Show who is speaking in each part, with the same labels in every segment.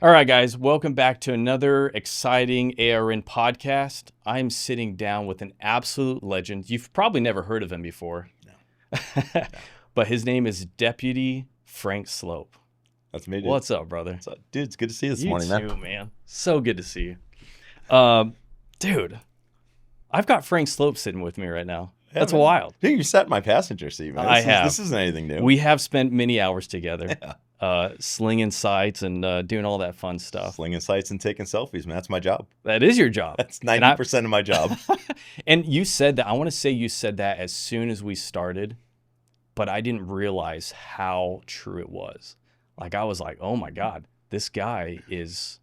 Speaker 1: All right, guys, welcome back to another exciting ARN podcast. I'm sitting down with an absolute legend. You've probably never heard of him before.
Speaker 2: No.
Speaker 1: But his name is Deputy Frank Sloup.
Speaker 2: That's me, dude.
Speaker 1: What's up, brother?
Speaker 2: What's up? Dude, it's good to see you this
Speaker 1: You
Speaker 2: morning,
Speaker 1: too,
Speaker 2: man.
Speaker 1: So good to see you. Dude, I've got Frank Sloup sitting with me right now.
Speaker 2: Yeah,
Speaker 1: That's
Speaker 2: man.
Speaker 1: wild.
Speaker 2: Dude, you sat in my passenger seat, man. This isn't anything new.
Speaker 1: We have spent many hours together, slinging sights and doing all that fun stuff.
Speaker 2: Slinging sights and taking selfies, man. That's my job.
Speaker 1: That is your job.
Speaker 2: That's 90% of my job.
Speaker 1: And you said that, I want to say you said that as soon as we started, but I didn't realize how true it was. Like, I was like, oh my God, this guy he's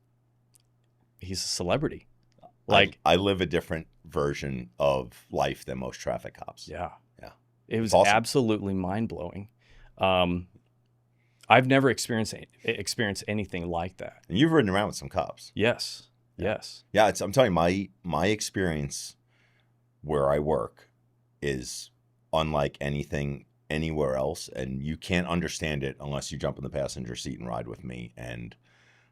Speaker 1: a celebrity. Like,
Speaker 2: I live a different version of life than most traffic cops.
Speaker 1: yeah.
Speaker 2: Yeah.
Speaker 1: It was
Speaker 2: awesome.
Speaker 1: Absolutely mind-blowing. I've never experienced anything like that.
Speaker 2: And you've ridden around with some cops.
Speaker 1: Yes.
Speaker 2: Yeah.
Speaker 1: Yes.
Speaker 2: Yeah, I'm telling you, my experience where I work is unlike anything anywhere else, and you can't understand it unless you jump in the passenger seat and ride with me and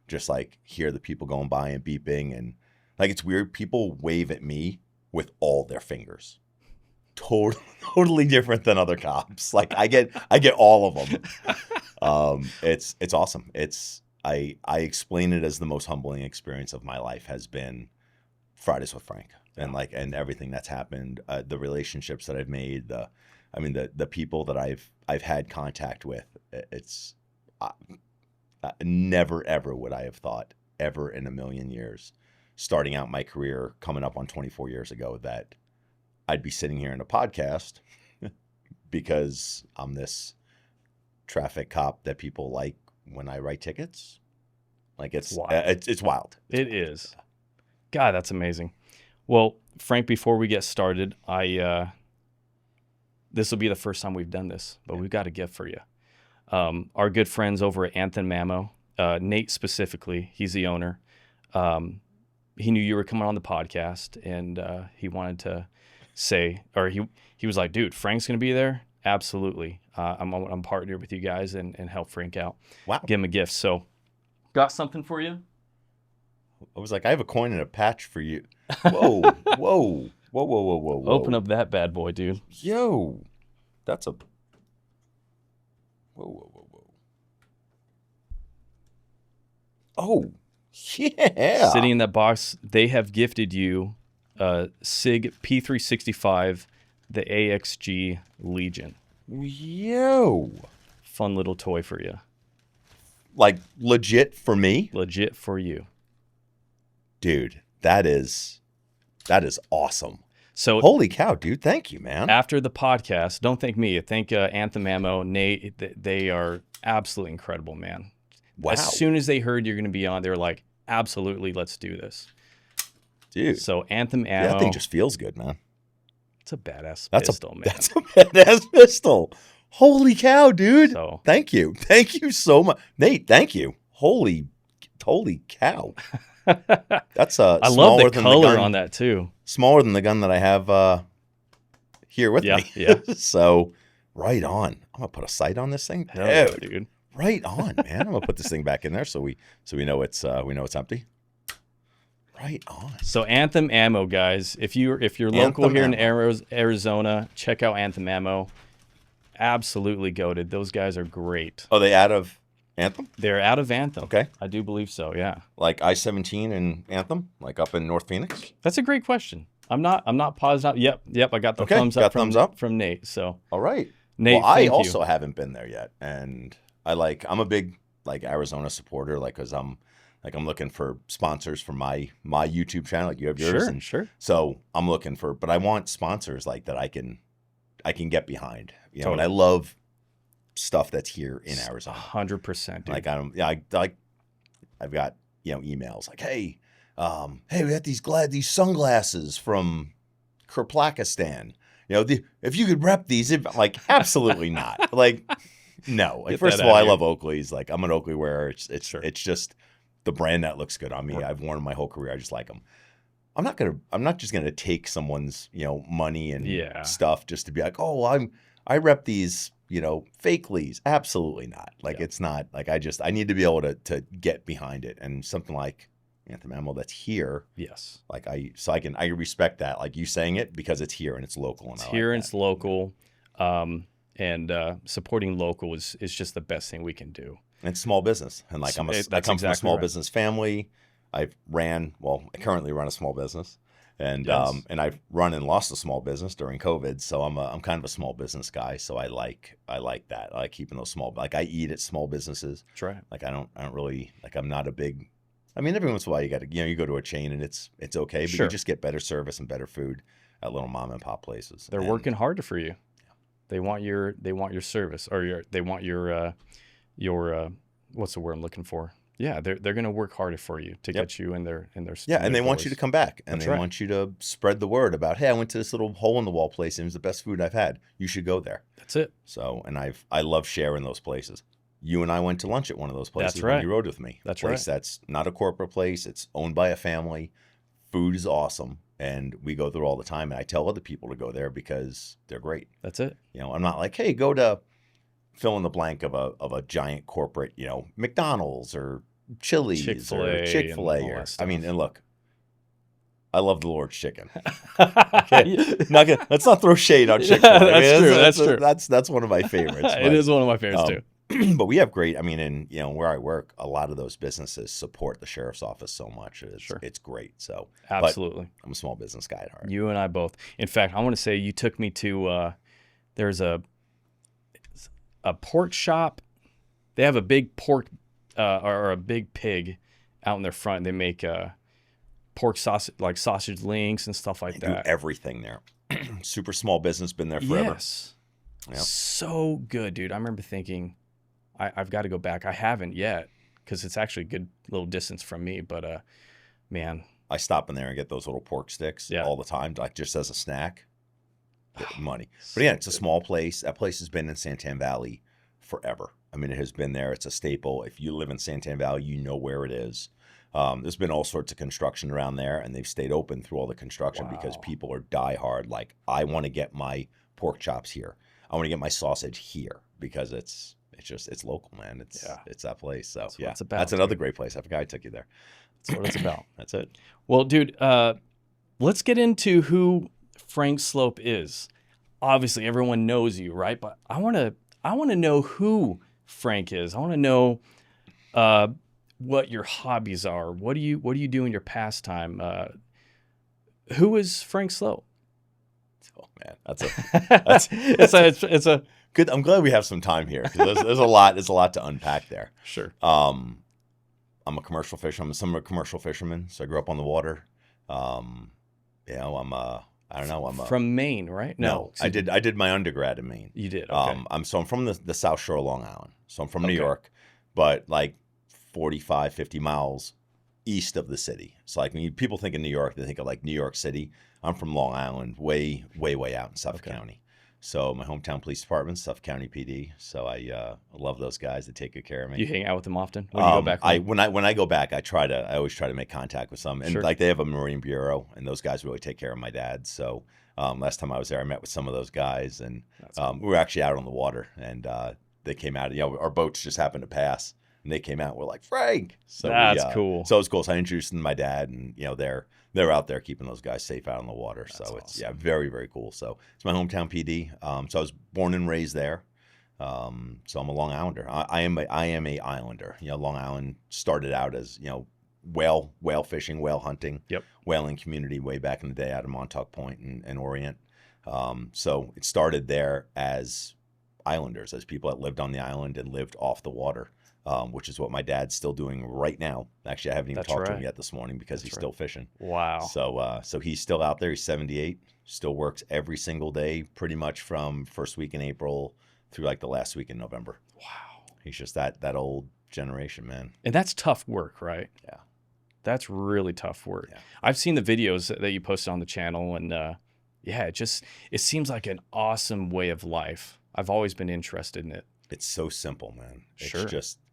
Speaker 2: just like hear the people going by and beeping, and like it's weird. People wave at me with all their fingers. Totally different than other cops. Like I get all of them. It's awesome. I explain it as the most humbling experience of my life has been Fridays with Frank, and everything that's happened, the relationships that I've made, the people that I've had contact with. It's never ever would I have thought ever in a million years, starting out my career, coming up on 24 years ago, that I'd be sitting here in a podcast because I'm this traffic cop that people like when I write tickets. Like it's wild. It's wild.
Speaker 1: It is. God, that's amazing. Well, Frank, before we get started, this will be the first time we've done this, but we've got a gift for you. Our good friends over at Anthem Ammo, Nate specifically, he's the owner. He knew you were coming on the podcast, and he wanted to say, or he was like, dude, Frank's going to be there? Absolutely. I'm partnered with you guys and help Frank out.
Speaker 2: Wow.
Speaker 1: Give him a gift. So, got something for you?
Speaker 2: I was like, I have a coin and a patch for you. Whoa, whoa, whoa.
Speaker 1: Open up that bad boy, dude.
Speaker 2: Yo, that's a... Whoa. Oh, yeah.
Speaker 1: Sitting in that box, they have gifted you SIG P365, the AXG Legion.
Speaker 2: Yo.
Speaker 1: Fun little toy for you.
Speaker 2: Like legit for me?
Speaker 1: Legit for you.
Speaker 2: Dude, that is awesome.
Speaker 1: So
Speaker 2: holy cow, dude. Thank you, man.
Speaker 1: After the podcast, don't thank me. Thank Anthem Ammo, Nate. They are absolutely incredible, man.
Speaker 2: Wow.
Speaker 1: As soon as they heard you're going to be on, they were like, absolutely, let's do this.
Speaker 2: Dude.
Speaker 1: So Anthem Ammo.
Speaker 2: Yeah, that thing just feels good, man.
Speaker 1: It's a badass pistol, man.
Speaker 2: That's a badass pistol. Holy cow, dude.
Speaker 1: So,
Speaker 2: thank you. Thank you so much. Nate, thank you. Holy cow. That's
Speaker 1: I love the color on that too.
Speaker 2: Smaller than the gun that I have here with me.
Speaker 1: Yeah.
Speaker 2: So right on. I'm gonna put a sight on this thing.
Speaker 1: Hell yeah, dude.
Speaker 2: Right on, man. I'm gonna put this thing back in there so we know it's empty. Right on.
Speaker 1: So Anthem Ammo, guys. If you're local here in Arizona, check out Anthem Ammo. Absolutely goated. Those guys are great.
Speaker 2: Oh, they out of Anthem?
Speaker 1: They're out of Anthem.
Speaker 2: Okay.
Speaker 1: I do believe so, yeah.
Speaker 2: Like I-17 and Anthem? Like up in North Phoenix?
Speaker 1: That's a great question. I'm not positive. Yep. I got the thumbs up from Nate. So
Speaker 2: all right.
Speaker 1: Nate,
Speaker 2: well, I also haven't been there yet, and I'm a big like Arizona supporter, like because I'm looking for sponsors for my YouTube channel, like you have yours.
Speaker 1: Sure.
Speaker 2: So I'm looking for, but I want sponsors like that I can get behind. You know,
Speaker 1: totally.
Speaker 2: And I love stuff that's here in Arizona.
Speaker 1: 100%.
Speaker 2: Like I've got emails like, hey, we got these sunglasses from Kyrgyzstan. If you could rep these, like absolutely not. Like no. Like first of all, I love Oakley's. Like I'm an Oakley wearer. It's just the brand that looks good on me. I've worn them my whole career. I just like them. I'm not just gonna take someone's money and stuff just to be like, oh, I rep these fake leads. Absolutely not. Like,
Speaker 1: Yeah.
Speaker 2: it's not like I need to be able to get behind it. And something like Anthem Ammo that's here,
Speaker 1: Yes.
Speaker 2: like I respect that. Like you saying it because it's here and it's local. And
Speaker 1: It's
Speaker 2: I
Speaker 1: here
Speaker 2: like
Speaker 1: and
Speaker 2: that.
Speaker 1: it's local. And supporting local is just the best thing we can do.
Speaker 2: And it's small business. And like I
Speaker 1: That's
Speaker 2: come from a
Speaker 1: exactly
Speaker 2: small
Speaker 1: right.
Speaker 2: business family. I currently run a small business. And
Speaker 1: Yes.
Speaker 2: and I've run and lost a small business during COVID, so I'm kind of a small business guy. So I like that. I like keeping those small. Like I eat at small businesses.
Speaker 1: That's right.
Speaker 2: Like I don't really like. I'm not a big. I mean, every once in a while you got to you go to a chain and it's okay, but
Speaker 1: Sure.
Speaker 2: you just get better service and better food at little mom and pop places.
Speaker 1: They're working harder for you. They want your service, or they want your what's the word I'm looking for? Yeah, they're going to work harder for you to get you in their
Speaker 2: and they want you to come back, and
Speaker 1: That's
Speaker 2: they
Speaker 1: right.
Speaker 2: want you to spread the word about, hey, I went to this little hole in the wall place and it was the best food I've had. You should go there.
Speaker 1: That's it.
Speaker 2: So, and I love sharing those places. You and I went to lunch at one of those places
Speaker 1: That's
Speaker 2: when
Speaker 1: right.
Speaker 2: you rode with me.
Speaker 1: That's
Speaker 2: place
Speaker 1: right.
Speaker 2: That's not a corporate place. It's owned by a family. Food is awesome, and we go there all the time. And I tell other people to go there because they're great.
Speaker 1: That's it.
Speaker 2: I'm not like, hey, go to fill in the blank of a giant corporate, McDonald's or Chili's or Chick-fil-A.
Speaker 1: and all that stuff.
Speaker 2: I mean, and look, I love the Lord's chicken. Okay. Let's not throw shade on Chick-fil-A.
Speaker 1: That's true.
Speaker 2: That's one of my favorites.
Speaker 1: It is one of my favorites too.
Speaker 2: But we have great. I mean, in where I work, a lot of those businesses support the sheriff's office so much. It's great. So
Speaker 1: Absolutely,
Speaker 2: I'm a small business guy at heart.
Speaker 1: You and I both. In fact, I want to say you took me to. There's a pork shop. They have a big pork or a big pig out in their front. They make pork sausage, like sausage links and stuff like
Speaker 2: They
Speaker 1: that.
Speaker 2: do everything there. Super small business, been there forever.
Speaker 1: Yes.
Speaker 2: Yep.
Speaker 1: So good, dude. I remember thinking, I've got to go back. I haven't yet because it's actually a good little distance from me. But man,
Speaker 2: I stop in there and get those little pork sticks all the time, like just as a snack. Money. But yeah, it's a small place. That place has been in Santan Valley forever. I mean, it has been there. It's a staple. If you live in Santan Valley, you know where it is. There's been all sorts of construction around there, and they've stayed open through all the construction because people are diehard. Like, I want to get my pork chops here. I want to get my sausage here because it's local, man. It's that place. So
Speaker 1: That's what it's about,
Speaker 2: that's another great place. I forgot I took you there.
Speaker 1: That's what it's about.
Speaker 2: That's it.
Speaker 1: Well, dude, let's get into who Frank Sloup is. Obviously, everyone knows you, right? But I want to know who Frank is. I want to know what your hobbies are. What do you do in your pastime? Who is Frank Sloup?
Speaker 2: Oh man, that's
Speaker 1: it's a
Speaker 2: good. I'm glad we have some time here because there's a lot to unpack there.
Speaker 1: Sure.
Speaker 2: I'm a commercial fisherman. I'm a summer commercial fisherman, so I grew up on the water. I'm
Speaker 1: from Maine, right?
Speaker 2: No, I did my undergrad in Maine.
Speaker 1: You did. Okay.
Speaker 2: I'm from the South Shore of Long Island. So I'm from New York, but like 45, 50 miles east of the city. So like when people think of New York, they think of like New York City. I'm from Long Island, way out in Suffolk County. So my hometown police department, Suffolk County PD. So I love those guys. They take good care of me.
Speaker 1: You hang out with them often? When you go back?
Speaker 2: When I go back, I always try to make contact with some. And like they have a Marine Bureau, and those guys really take care of my dad. So last time I was there, I met with some of those guys, and we were actually out on the water, and they came out. Our boats just happened to pass, and they came out. And we're like, Frank. So
Speaker 1: that's cool.
Speaker 2: So it was cool. So I introduced them to my dad, and they're out there keeping those guys safe out on the water.
Speaker 1: That's
Speaker 2: so it's
Speaker 1: awesome.
Speaker 2: very, very cool. So it's my hometown PD. So I was born and raised there. So I'm a Long Islander. I am a Islander. Long Island started out as whale fishing, whale hunting, whaling community way back in the day out of Montauk Point and Orient. So it started there as islanders, as people that lived on the island and lived off the water. Which is what my dad's still doing right now. Actually, I haven't even talked to him yet this morning because he's still fishing.
Speaker 1: Wow.
Speaker 2: So he's still out there. He's 78. Still works every single day, pretty much from first week in April through like the last week in November.
Speaker 1: Wow.
Speaker 2: He's just that old generation, man.
Speaker 1: And that's tough work, right?
Speaker 2: Yeah.
Speaker 1: That's really tough work.
Speaker 2: Yeah.
Speaker 1: I've seen the videos that you posted on the channel, and it seems like an awesome way of life. I've always been interested in it.
Speaker 2: It's so simple, man.
Speaker 1: Sure.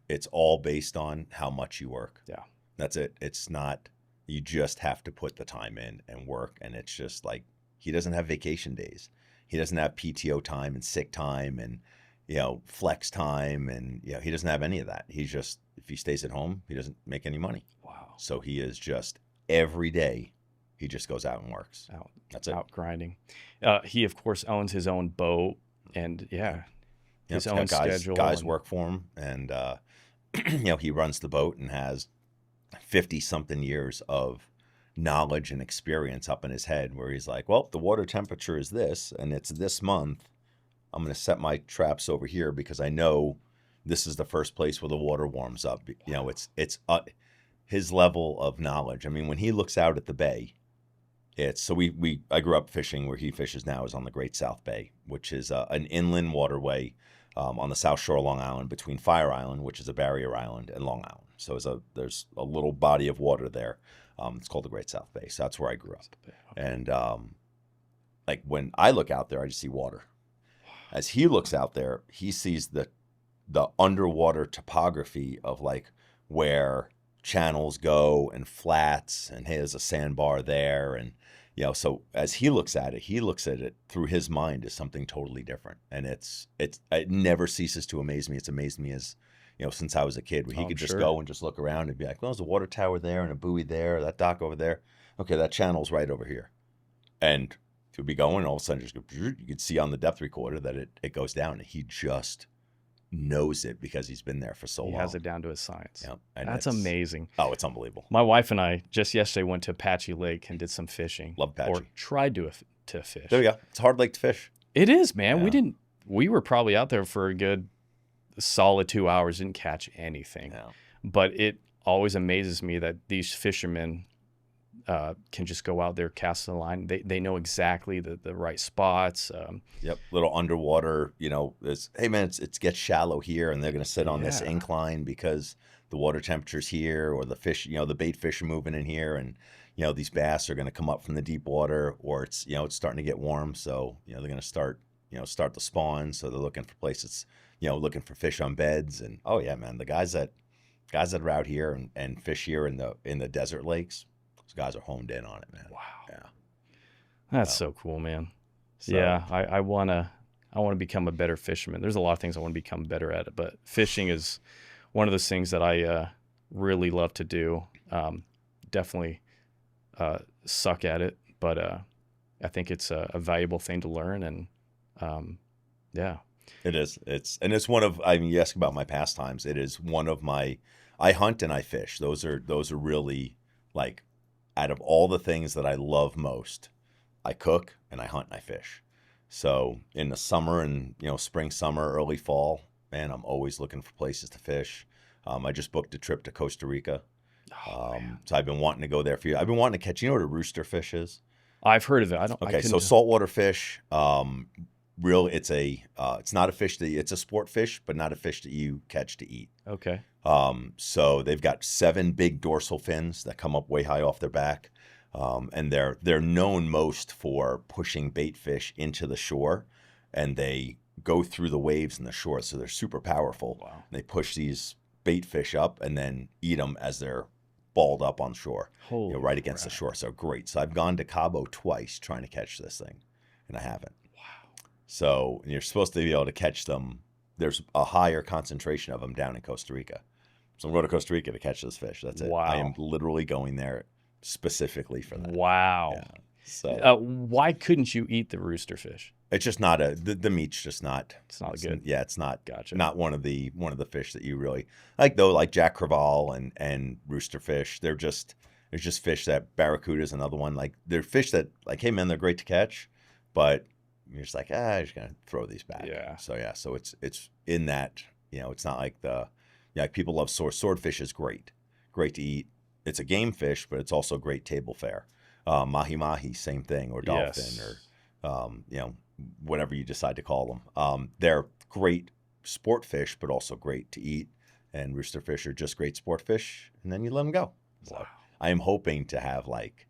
Speaker 2: It's all based on how much you work.
Speaker 1: Yeah.
Speaker 2: That's it. It's not, you just have to put the time in and work. And it's just like, he doesn't have vacation days. He doesn't have PTO time and sick time. And, flex time, and he doesn't have any of that. He's just, if he stays at home, he doesn't make any money.
Speaker 1: Wow.
Speaker 2: So he is just every day he just goes out and works. That's it.
Speaker 1: Out grinding. He of course owns his own boat, and his own schedule.
Speaker 2: Guys work for him, and he runs the boat and has 50-something years of knowledge and experience up in his head, where he's like, well, the water temperature is this, and it's this month. I'm going to set my traps over here because I know this is the first place where the water warms up.
Speaker 1: Wow.
Speaker 2: It's his level of knowledge. I mean, when he looks out at the bay, I grew up fishing where he fishes now is on the Great South Bay, which is an inland waterway on the South Shore of Long Island between Fire Island, which is a barrier island, and Long Island. So there's a little body of water there. It's called the Great South Bay. So that's where I grew up.
Speaker 1: Okay.
Speaker 2: And like when I look out there, I just see water. As he looks out there, he sees the underwater topography of like where channels go and flats, and hey, there's a sandbar there, and so as he looks at it through his mind as something totally different, and it never ceases to amaze me. It's amazed me as since I was a kid, where he could just go and just look around and be like, well, there's a water tower there and a buoy there, that dock over there, okay, that channel's right over here, and he would be going, and all of a sudden just go, you could see on the depth recorder that it goes down, and he just knows it because he's been there for so long.
Speaker 1: He has it down to a science.
Speaker 2: Yeah, and
Speaker 1: that's amazing.
Speaker 2: Oh, it's unbelievable.
Speaker 1: My wife and I just yesterday went to Apache Lake and did some fishing.
Speaker 2: Love Apache.
Speaker 1: Or tried to fish.
Speaker 2: There you go. It's a hard lake to fish.
Speaker 1: It is, man.
Speaker 2: Yeah.
Speaker 1: We were probably out there for a good solid 2 hours, didn't catch anything.
Speaker 2: Yeah.
Speaker 1: But it always amazes me that these fishermen can just go out there, cast the line. They know exactly the right spots.
Speaker 2: Yep, little underwater. Hey man, it gets shallow here, and they're going to sit on this incline because the water temperature's here, or the fish, the bait fish are moving in here, and these bass are going to come up from the deep water, or it's starting to get warm, so they're going to start the spawn. So they're looking for places, looking for fish on beds, and oh yeah, man, the guys that are out here and fish here in the desert lakes. Those guys are honed in on it, man.
Speaker 1: Wow.
Speaker 2: Yeah.
Speaker 1: That's so cool, man.
Speaker 2: So,
Speaker 1: yeah, I wanna become a better fisherman. There's a lot of things I want to become better at, but fishing is one of those things that I really love to do. Definitely suck at it, but I think it's a valuable thing to learn, and yeah.
Speaker 2: It is. It's one of, you ask about my pastimes. It is one of I hunt and I fish. Those are really, like, out of all the things that I love most, I cook and I hunt and I fish. So in the summer and, spring, summer, early fall, man, I'm always looking for places to fish. I just booked a trip to Costa Rica. So I've been wanting to go there for you. I've been wanting to catch, you know what a rooster fish is?
Speaker 1: I've heard of it.
Speaker 2: Okay, so saltwater fish, it's not a fish it's a sport fish, but not a fish that you catch to eat.
Speaker 1: Okay.
Speaker 2: So they've got 7 big dorsal fins that come up way high off their back. And they're known most for pushing bait fish into the shore, and they go through the waves in the shore. So they're super powerful.
Speaker 1: Wow.
Speaker 2: And they push these bait fish up and then eat them as they're balled up on shore, right against the shore. So great. So I've gone to Cabo twice trying to catch this thing, and I haven't. So you're supposed to be able to catch them. There's a higher concentration of them down in Costa Rica. So I'm going to Costa Rica to catch this fish. That's it.
Speaker 1: Wow.
Speaker 2: I am literally going there specifically for that.
Speaker 1: Wow.
Speaker 2: Yeah. So
Speaker 1: why couldn't you eat the rooster fish?
Speaker 2: it's just not the meat's just not.
Speaker 1: It's not good.
Speaker 2: Yeah, it's not.
Speaker 1: Gotcha.
Speaker 2: Not one of the fish that you really like though. Like Jack Crevalle and rooster fish. There's just fish that barracuda is another one. Like they're fish that like, hey man, they're great to catch, but you're just like, I'm just gonna throw these back.
Speaker 1: Yeah.
Speaker 2: So it's in that, it's not like like people love swordfish is great to eat. It's a game fish, but it's also great table fare. Mahi mahi, same thing, or dolphin,
Speaker 1: Yes.
Speaker 2: or whatever you decide to call them. They're great sport fish, but also great to eat. And rooster fish are just great sport fish, and then you let them go. So
Speaker 1: Wow.
Speaker 2: I am hoping to have like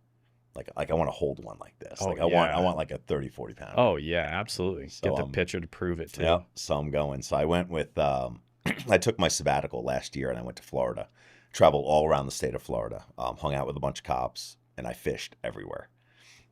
Speaker 2: I want to hold one like this.
Speaker 1: Oh,
Speaker 2: I want like a 30, 40 pound.
Speaker 1: Oh yeah, absolutely.
Speaker 2: So,
Speaker 1: Get the picture to prove it too.
Speaker 2: Yeah, so I'm going. So I went with, I took my sabbatical last year and I went to Florida, traveled all around the state of Florida, hung out with a bunch of cops, and I fished everywhere.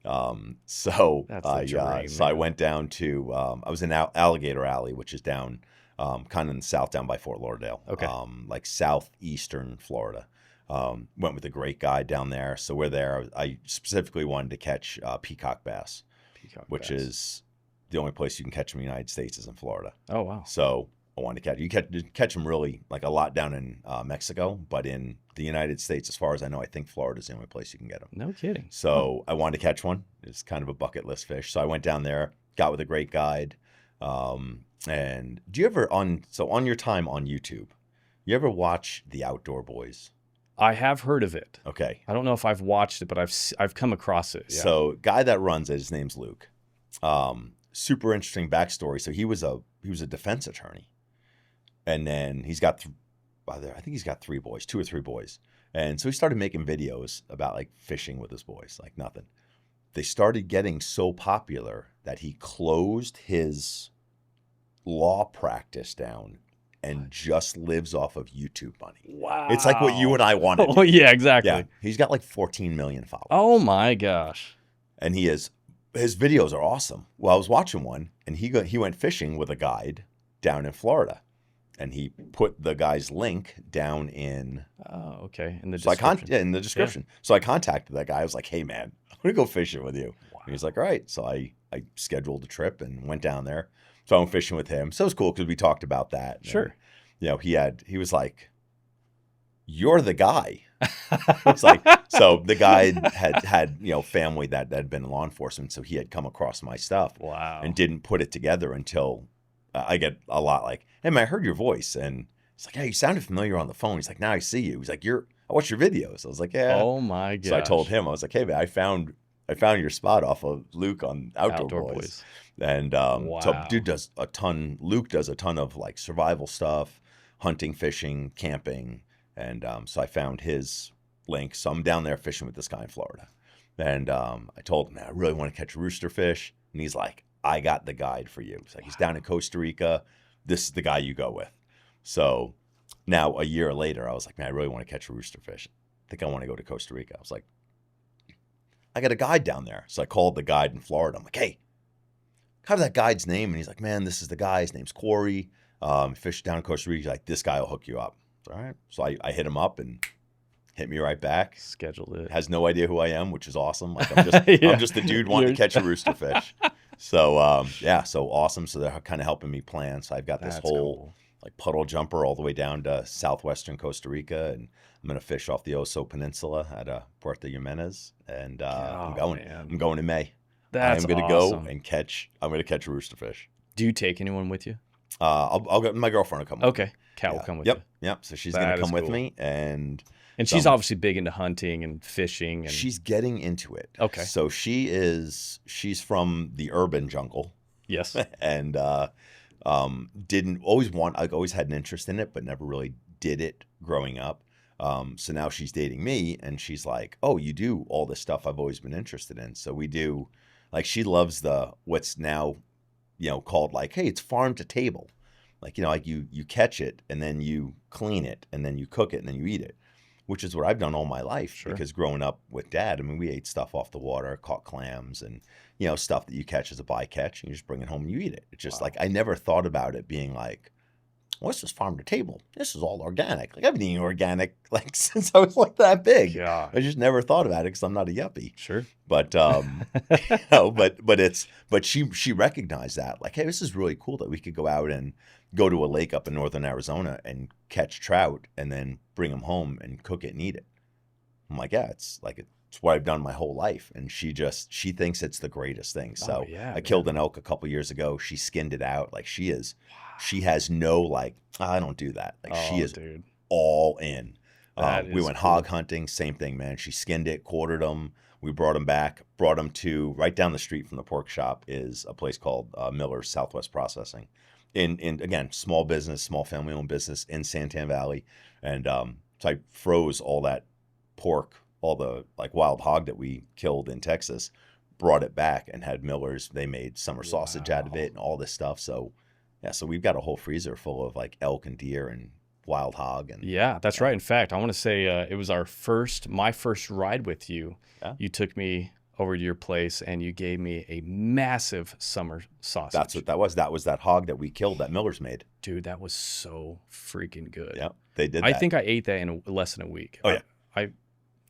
Speaker 1: That's the dream,
Speaker 2: So I
Speaker 1: man.
Speaker 2: went down to I was in Alligator Alley, which is down kind of in the south, down by Fort Lauderdale,
Speaker 1: Okay.
Speaker 2: like southeastern Florida. Went with a great guide down there. So we're there. I specifically wanted to catch peacock bass,
Speaker 1: Peacock
Speaker 2: which
Speaker 1: bass.
Speaker 2: is the only place you can catch them in the United States is in Florida.
Speaker 1: Oh, wow.
Speaker 2: So I wanted to catch you catch them really like a lot down in Mexico, but in the United States, as far as I know, I think Florida is the only place you can get them.
Speaker 1: No kidding.
Speaker 2: So I wanted to catch one. It's kind of a bucket list fish. So I went down there, got with a great guide. And do you ever on your time on YouTube, you ever watch The Outdoor Boys?
Speaker 1: I have heard of it.
Speaker 2: Okay.
Speaker 1: I don't know if I've watched it, but I've come across it. Yeah.
Speaker 2: So guy that runs it, his name's Luke. Super interesting backstory. So he was a defense attorney, and then he's got I think he's got 3 boys, 2 or 3 boys. And so he started making videos about like fishing with his boys, like nothing. They started getting so popular that he closed his law practice down and just lives off of YouTube money.
Speaker 1: Wow.
Speaker 2: It's like what you and I wanted.
Speaker 1: Oh, yeah, exactly.
Speaker 2: Yeah. He's got like 14 million followers.
Speaker 1: Oh my gosh.
Speaker 2: And his videos are awesome. Well, I was watching one and he went fishing with a guide down in Florida. And he put the guy's link down in
Speaker 1: Oh, okay. In the
Speaker 2: so
Speaker 1: description.
Speaker 2: in the description. Yeah. So I contacted that guy. I was like, "Hey man, I'm going to go fishing with you."
Speaker 1: Wow.
Speaker 2: And he's like, "All right." So I scheduled a trip and went down there. So I went fishing with him. So it was cool because we talked about that.
Speaker 1: Sure.
Speaker 2: And, you know, he was like, "You're the guy." It's like, so the guy had you know, family that had been in law enforcement. So he had come across my stuff.
Speaker 1: Wow.
Speaker 2: And didn't put it together until I get a lot like, "Hey man, I heard your voice." And he's like, "Hey, you sounded familiar on the phone." He's like, "Now I see you." He's like, I watch your videos." I was like, "Yeah."
Speaker 1: Oh my gosh.
Speaker 2: So I told him, I was like, "Hey man, I found your spot off of Luke on Outdoor Boys. And
Speaker 1: Wow.
Speaker 2: So Luke does a ton of like survival stuff, hunting, fishing, camping. And so I found his link. So I'm down there fishing with this guy in Florida. And I told him, "Man, I really want to catch rooster fish." And he's like, "I got the guide for you." He's like, "He's down in Costa Rica. This is the guy you go with." So now a year later, I was like, "Man, I really want to catch a rooster fish. I think I want to go to Costa Rica." I was like, "I got a guide down there." So I called the guide in Florida. I'm like, "Hey, how's that guide's name?" And he's like, "Man, this is the guy. His name's Corey. Fish down in Costa Rica." He's like, "This guy will hook you up." All right. So I hit him up and hit me right back.
Speaker 1: Scheduled it.
Speaker 2: Has no idea who I am, which is awesome. Like I'm just
Speaker 1: Yeah.
Speaker 2: I'm just a dude wanting to catch a rooster fish. So so awesome. So they're kind of helping me plan. So I've got this
Speaker 1: That's
Speaker 2: whole
Speaker 1: cool.
Speaker 2: like puddle jumper all the way down to southwestern Costa Rica, and I'm gonna fish off the Oso Peninsula at Puerto Jimenez, and I'm going.
Speaker 1: Man.
Speaker 2: I'm going in May.
Speaker 1: That's
Speaker 2: I'm gonna
Speaker 1: awesome.
Speaker 2: go and catch. I'm gonna catch a rooster fish.
Speaker 1: Do you take anyone with you?
Speaker 2: I'll get my girlfriend will come. With me.
Speaker 1: Okay. Kat will come with
Speaker 2: Yep.
Speaker 1: you.
Speaker 2: Yep. So she's
Speaker 1: That
Speaker 2: gonna
Speaker 1: is
Speaker 2: come with
Speaker 1: cool.
Speaker 2: me, and
Speaker 1: she's
Speaker 2: some-
Speaker 1: obviously big into hunting and fishing. And
Speaker 2: she's getting into it.
Speaker 1: Okay.
Speaker 2: So she's from the urban jungle.
Speaker 1: Yes.
Speaker 2: And didn't always want. I always had an interest in it, but never really did it growing up. So now she's dating me, and she's like, "Oh, you do all this stuff I've always been interested in." So we do. Like she loves what's now, you know, called like, hey, it's farm to table. Like, you know, like you catch it and then you clean it and then you cook it and then you eat it, which is what I've done all my life.
Speaker 1: Sure.
Speaker 2: Because growing up with Dad, I mean, we ate stuff off the water, caught clams and, you know, stuff that you catch as a bycatch, and you just bring it home and you eat it. It's just like, I never thought about it being like, well, this is farm to table. This is all organic. Like I've been eating organic like since I was like that big.
Speaker 1: Yeah.
Speaker 2: I just never thought about it because I'm not a yuppie.
Speaker 1: Sure.
Speaker 2: But you know, but she recognized that like, hey, this is really cool that we could go out and go to a lake up in northern Arizona and catch trout and then bring them home and cook it and eat it. I'm like, yeah, it's what I've done my whole life. And she thinks it's the greatest thing. So
Speaker 1: yeah,
Speaker 2: I killed an elk a couple years ago. She skinned it out. Like she has no like, I don't do that. Like she is
Speaker 1: dude.
Speaker 2: all in. We
Speaker 1: is
Speaker 2: went
Speaker 1: cool.
Speaker 2: hog hunting, same thing, man. She skinned it, quartered them. We brought them back, brought them to right down the street from the pork shop is a place called Miller's Southwest Processing. In again, small business, small family owned business in Santan Valley. And so I froze all that pork, all the like wild hog that we killed in Texas, brought it back and had Miller's. They made summer sausage out of it and all this stuff. So yeah, so we've got a whole freezer full of like elk and deer and wild hog. And
Speaker 1: Yeah, that's right. In fact, I want to say it was my first ride with you.
Speaker 2: Yeah.
Speaker 1: You took me over to your place, and you gave me a massive summer sausage.
Speaker 2: That's what that was. That was that hog that we killed that Miller's made.
Speaker 1: Dude, that was so freaking good.
Speaker 2: Yeah, they did that.
Speaker 1: I think I ate that in less than a week.
Speaker 2: Oh, yeah.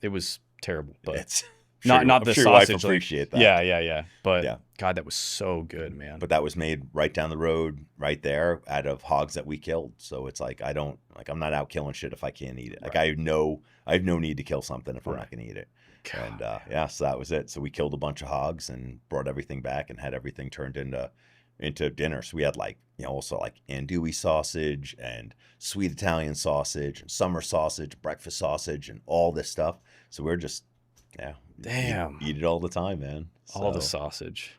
Speaker 1: It was terrible, but
Speaker 2: It's
Speaker 1: not
Speaker 2: I'm
Speaker 1: the
Speaker 2: sure your wife
Speaker 1: sausage.
Speaker 2: appreciate that.
Speaker 1: Yeah. But
Speaker 2: Yeah.
Speaker 1: God, that was so good, man.
Speaker 2: But that was made right down the road, right there, out of hogs that we killed. So it's like I'm not out killing shit if I can't eat it. Like I have no need to kill something if I'm not going to eat it.
Speaker 1: God,
Speaker 2: and so that was it. So we killed a bunch of hogs and brought everything back and had everything turned into dinner. So we had also like andouille sausage and sweet Italian sausage and summer sausage, breakfast sausage, and all this stuff. So we're just
Speaker 1: damn,
Speaker 2: eat it all the time, man.
Speaker 1: All the sausage.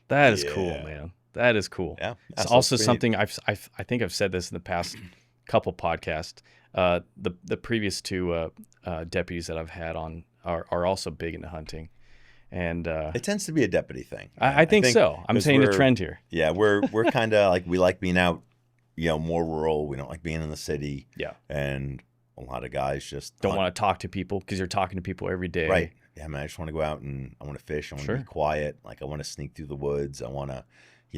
Speaker 1: That is cool, man. That is cool.
Speaker 2: Yeah.
Speaker 1: It's also something I think I've said this in the past couple podcasts. The previous two deputies that I've had on are also big into hunting, and
Speaker 2: it tends to be a deputy thing.
Speaker 1: I think so. I'm saying the trend here.
Speaker 2: Yeah, we're kind of like we like being out, more rural. We don't like being in the city.
Speaker 1: Yeah,
Speaker 2: and a lot of guys just
Speaker 1: don't want to talk to people because you're talking to people every day.
Speaker 2: Right. Yeah, man. I just want to go out and I want to fish. I want to be quiet. Like I want to sneak through the woods. I want to,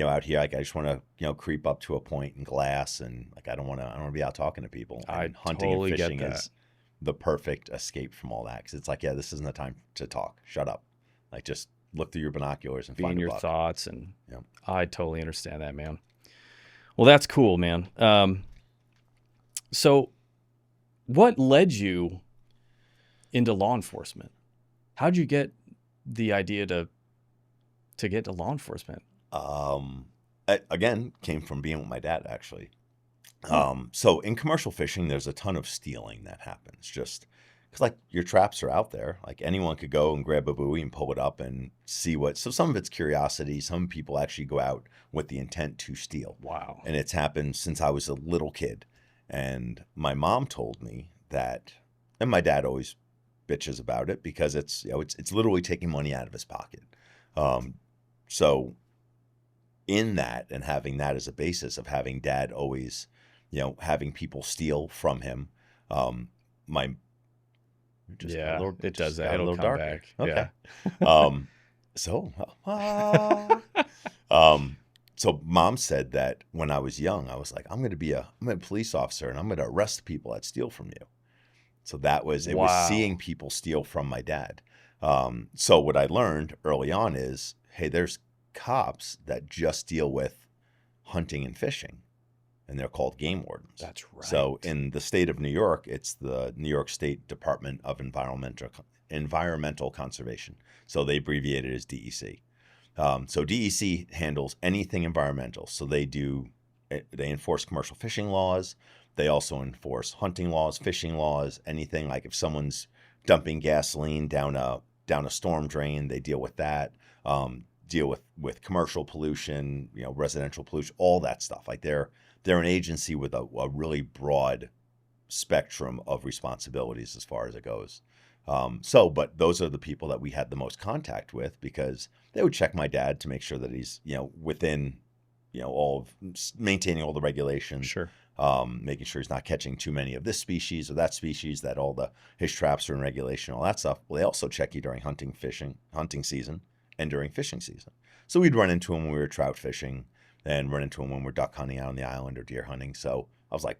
Speaker 2: out here. Like I just want to, creep up to a point and glass, and like I don't want to be out talking to people. And hunting
Speaker 1: totally
Speaker 2: and fishing
Speaker 1: get that.
Speaker 2: is the perfect escape from all that, because it's like, this isn't the time to talk. Shut up. Like just look through your binoculars and find
Speaker 1: your
Speaker 2: buck.
Speaker 1: thoughts. And I totally understand that, man. Well, that's cool, man. So what led you into law enforcement? How'd you get the idea to get to law enforcement?
Speaker 2: Again, came from being with my dad, actually. So in commercial fishing, there's a ton of stealing that happens, just because like your traps are out there. Like anyone could go and grab a buoy and pull it up and see so some of it's curiosity. Some people actually go out with the intent to steal.
Speaker 1: Wow.
Speaker 2: And it's happened since I was a little kid. And my mom told me that, and my dad always bitches about it because it's literally taking money out of his pocket. So in that, and having that as a basis of having dad always, having people steal from him,
Speaker 1: it does that. It'll come
Speaker 2: dark
Speaker 1: back.
Speaker 2: Okay. So mom said that when I was young, I was like, I'm going to be a police officer and I'm going to arrest people that steal from you. So it was seeing people steal from my dad. So what I learned early on is, hey, there's cops that just deal with hunting and fishing, and they're called game wardens.
Speaker 1: That's right.
Speaker 2: So in the state of New York, it's the New York State Department of Environmental Conservation. So they abbreviate it as DEC. So DEC handles anything environmental. So they enforce commercial fishing laws. They also enforce hunting laws, fishing laws, anything like if someone's dumping gasoline down a storm drain, they deal with that. Deal with commercial pollution, residential pollution, all that stuff. Like they're an agency with a really broad spectrum of responsibilities as far as it goes. But those are the people that we had the most contact with, because they would check my dad to make sure that he's, within, all of maintaining all the regulations.
Speaker 1: Sure.
Speaker 2: Making sure he's not catching too many of this species or that species, that his traps are in regulation, all that stuff. Well, they also check you during hunting season and during fishing season. So we'd run into him when we were trout fishing, and run into him when we're duck hunting out on the island or deer hunting. So I was like,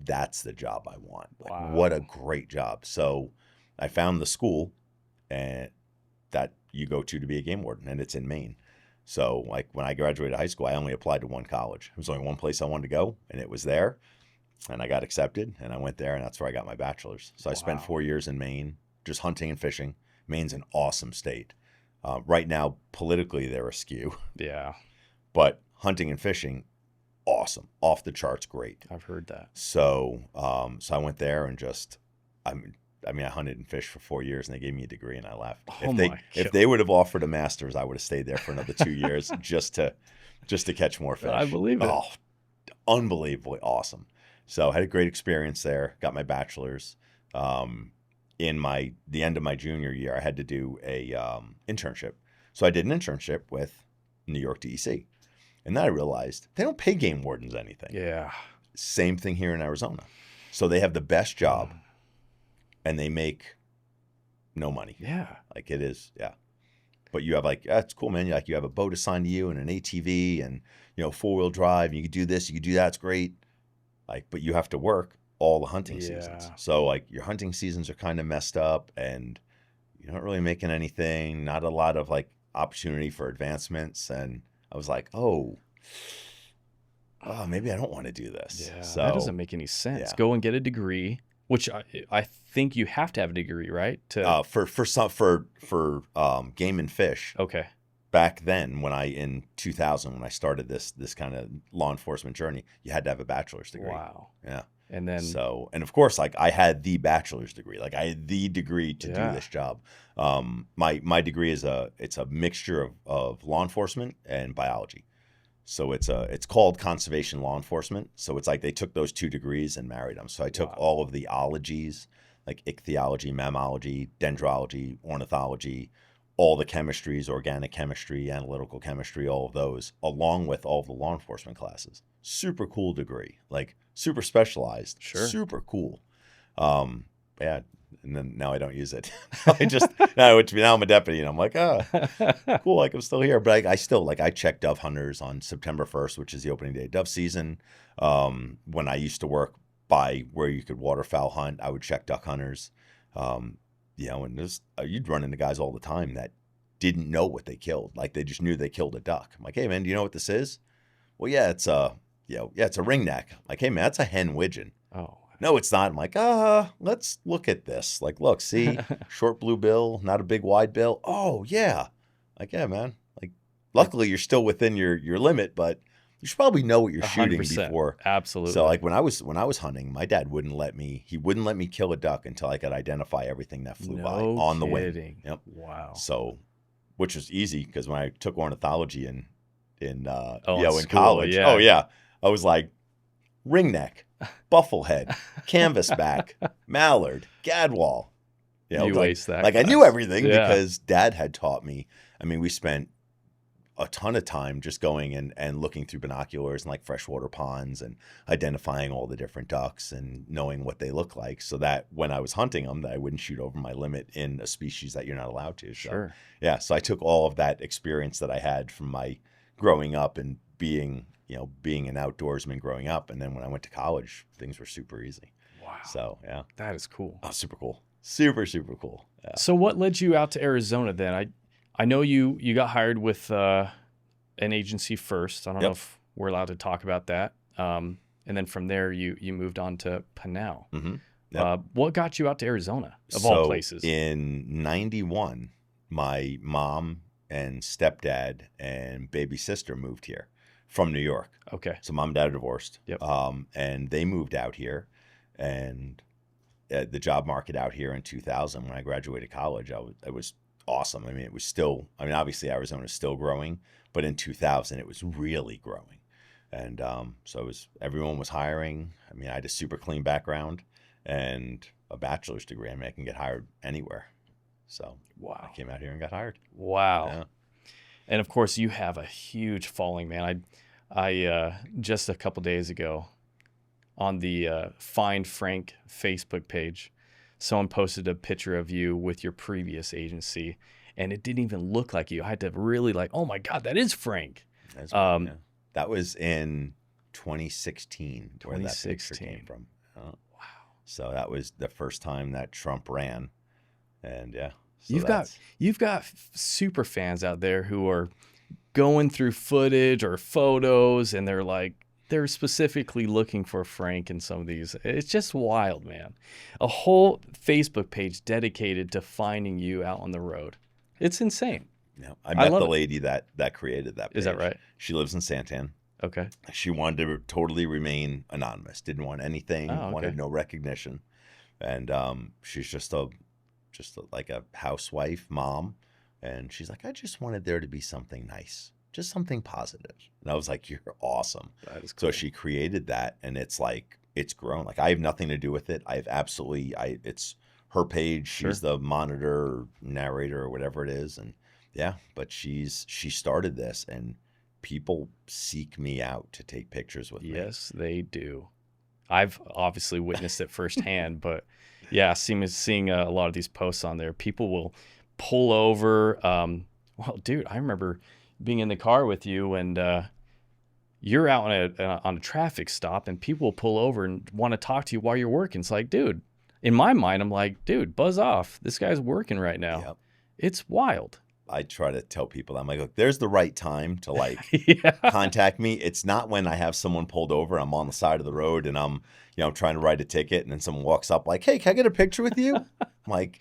Speaker 2: that's the job I want. Like, what a great job. So I found the school that you go to be a game warden, and it's in Maine. So like when I graduated high school, I only applied to one college. There was only one place I wanted to go, and it was there. And I got accepted, and I went there, and that's where I got my bachelor's. So I spent 4 years in Maine just hunting and fishing. Maine's an awesome state. Right now, politically, they're askew. Yeah. But hunting and fishing, awesome. Off the charts, great.
Speaker 1: I've heard that.
Speaker 2: So I went there and I hunted and fished for 4 years, and they gave me a degree, and I left. If they would have offered a master's, I would have stayed there for another 2 years just to catch more fish.
Speaker 1: I believe it.
Speaker 2: Oh, unbelievably awesome. So I had a great experience there. Got my bachelor's. In the end of my junior year, I had to do a internship. So I did an internship with New York DEC, and then I realized they don't pay game wardens anything.
Speaker 1: Yeah.
Speaker 2: Same thing here in Arizona. So they have the best job, and they make no money.
Speaker 1: Yeah.
Speaker 2: Like it is. Yeah. but you have like, that's cool, man. You have a boat assigned to you and an ATV and, 4-wheel drive, and you could do this, you could do that. It's great. Like, but you have to work all the hunting seasons. So like your hunting seasons are kind of messed up and you're not really making anything, not a lot of like opportunity for advancements. And I was like, oh, maybe I don't want to do this.
Speaker 1: Yeah,
Speaker 2: so
Speaker 1: that doesn't make any sense.
Speaker 2: yeah.
Speaker 1: Go and get a degree, which I think you have to have a degree, right? To
Speaker 2: For game and fish.
Speaker 1: Okay.
Speaker 2: Back then, in 2000, when I started this kind of law enforcement journey, you had to have a bachelor's degree.
Speaker 1: Wow.
Speaker 2: Yeah.
Speaker 1: And then
Speaker 2: and of course, like I had the bachelor's degree, like I had the degree to do this job. My degree it's a mixture of law enforcement and biology. So it's called conservation law enforcement. So it's like they took those 2 degrees and married them. So I took all of the ologies, like ichthyology, mammalogy, dendrology, ornithology, all the chemistries, organic chemistry, analytical chemistry, all of those, along with all of the law enforcement classes. Super cool degree, like super specialized, super cool. Yeah, and then now I don't use it. Now I'm a deputy, and I'm like, cool, like I'm still here. But I still, like, I check dove hunters on September 1st, which is the opening day of dove season. When I used to work by where you could waterfowl hunt, I would check duck hunters. And you'd run into guys all the time that didn't know what they killed. Like they just knew they killed a duck. I'm like, hey man, do you know what this is? Well, yeah, it's a ringneck. I'm like, hey man, that's a hen widgeon.
Speaker 1: Oh.
Speaker 2: No, it's not. I'm like, let's look at this. Like, look, see, short blue bill, not a big wide bill. Oh yeah. Like, yeah, man. Like, luckily you're still within your limit, but you should probably know what you're shooting before.
Speaker 1: Absolutely.
Speaker 2: So like when I was hunting, my dad wouldn't let me kill a duck until I could identify everything that flew by on the wing. Yep.
Speaker 1: Wow.
Speaker 2: So, which was easy because when I took ornithology in
Speaker 1: school,
Speaker 2: college,
Speaker 1: yeah.
Speaker 2: I was like ringneck, bufflehead, canvasback, mallard, gadwall.
Speaker 1: You aced that.
Speaker 2: Like I knew everything because Dad had taught me. I mean, we spent a ton of time just going and looking through binoculars and like freshwater ponds and identifying all the different ducks and knowing what they look like so that when I was hunting them, that I wouldn't shoot over my limit in a species that you're not allowed to. So,
Speaker 1: sure.
Speaker 2: Yeah. So I took all of that experience that I had from my growing up and being an outdoorsman growing up. And then when I went to college, things were super easy.
Speaker 1: Wow.
Speaker 2: So, yeah.
Speaker 1: That is cool.
Speaker 2: Oh, super cool. Super, super cool. Yeah.
Speaker 1: So what led you out to Arizona then? I know you got hired with an agency first. I don't know if we're allowed to talk about that. And then from there, you moved on to Pinal.
Speaker 2: Mm-hmm. Yep.
Speaker 1: What got you out to Arizona, of all places?
Speaker 2: In 91, my mom and stepdad and baby sister moved here from New York.
Speaker 1: Okay.
Speaker 2: So mom and dad are divorced.
Speaker 1: Yep.
Speaker 2: And they moved out here. And the job market out here in 2000, when I graduated college, it was awesome. I mean, it was still, obviously Arizona is still growing, but in 2000, it was really growing. And so everyone was hiring. I mean, I had a super clean background and a bachelor's degree. I mean, I can get hired anywhere. So
Speaker 1: wow.
Speaker 2: I came out here and got hired.
Speaker 1: Wow.
Speaker 2: Yeah.
Speaker 1: And of course, you have a huge following, man. I just a couple days ago on the Find Frank Facebook page, someone posted a picture of you with your previous agency, and it didn't even look like you. I had to really oh my God, that is Frank.
Speaker 2: That's right, yeah. That was in 2016 where that picture came from. Wow. So that was the first time that Trump ran. And yeah. So
Speaker 1: you've got super fans out there who are going through footage or photos, and they're specifically looking for Frank in some of these. It's just wild, man. A whole Facebook page dedicated to finding you out on the road. It's insane.
Speaker 2: Yeah, I met the lady that created that page.
Speaker 1: Is that right?
Speaker 2: She lives in Santan.
Speaker 1: Okay.
Speaker 2: She wanted to totally remain anonymous. Didn't want anything. Wanted no recognition. And she's just like a housewife, mom. And she's like, I just wanted there to be something nice, just something positive. And I was like, you're awesome.
Speaker 1: That is cool.
Speaker 2: So she created that, and it's grown. Like I have nothing to do with it. It's her page. She's the monitor or narrator or whatever it is. And yeah, but she started this, and people seek me out to take pictures with me.
Speaker 1: Yes, they do. I've obviously witnessed it firsthand, but yeah, seeing a lot of these posts on there, people will pull over Well, dude, I remember being in the car with you, and you're out on a traffic stop, and people pull over and want to talk to you while you're working. It's like, dude, in my mind, I'm like, dude, buzz off. This guy's working right now.
Speaker 2: Yep.
Speaker 1: It's wild.
Speaker 2: I try to tell people, I'm like, look, there's the right time to like
Speaker 1: Yeah.
Speaker 2: contact me. It's not when I have someone pulled over, I'm on the side of the road and I'm trying to write a ticket and then someone walks up like, hey, can I get a picture with you? I'm like,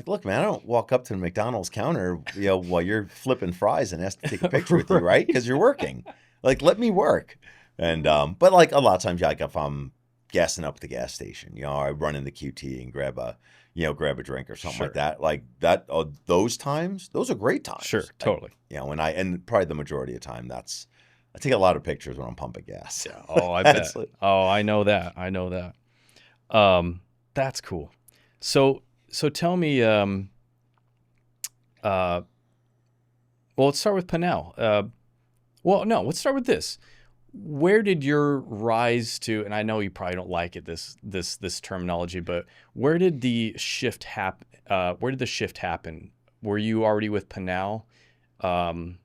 Speaker 2: look, man, I don't walk up to the McDonald's counter, while you're flipping fries and ask to take a picture with you, right? Because you're working. Like, let me work. And but like a lot of times, like if I'm gassing up at the gas station, I run into QT and grab a drink or something like that. Like that, those times, those are great times.
Speaker 1: Sure, totally.
Speaker 2: And probably the majority of the time, I take a lot of pictures when I'm pumping gas.
Speaker 1: Yeah. Oh, I bet. Oh, I know that. That's cool. So tell me, well, let's start with Pinnell. Well, no, let's start with this. Where did your rise to, and I know you probably don't like it, this terminology, but where did the shift happen? Were you already with Pinnell? And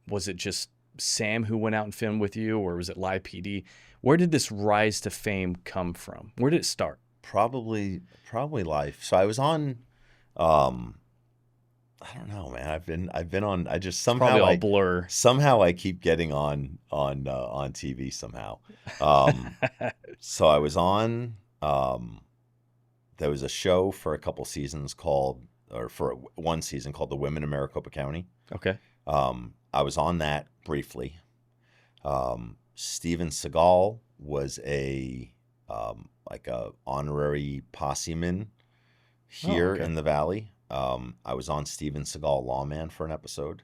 Speaker 1: was it just Sam who went out and filmed with you, or was it Live PD? Where did this rise to fame come from? Where did it start?
Speaker 2: Probably Live. So I was on, I don't know, man. I've been on. I just somehow
Speaker 1: Probably all blur.
Speaker 2: Somehow I keep getting on TV somehow. So I was on. There was a show for a couple seasons for one season called The Women in Maricopa County.
Speaker 1: Okay.
Speaker 2: I was on that briefly. Steven Seagal was like a honorary posseman here in the Valley. I was on Steven Seagal Lawman for an episode.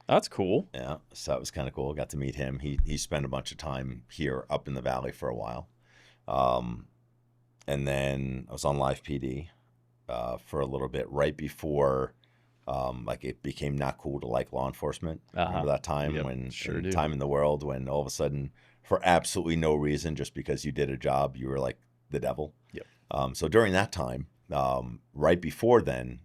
Speaker 1: That's cool.
Speaker 2: Yeah, so that was kind of cool. Got to meet him. He spent a bunch of time here up in the Valley for a while. And then I was on Live PD for a little bit right before like it became not cool to like law enforcement. Remember that time time in the world when all of a sudden, for absolutely no reason, just because you did a job, you were like the devil.
Speaker 1: Yep.
Speaker 2: So during that time, right before then,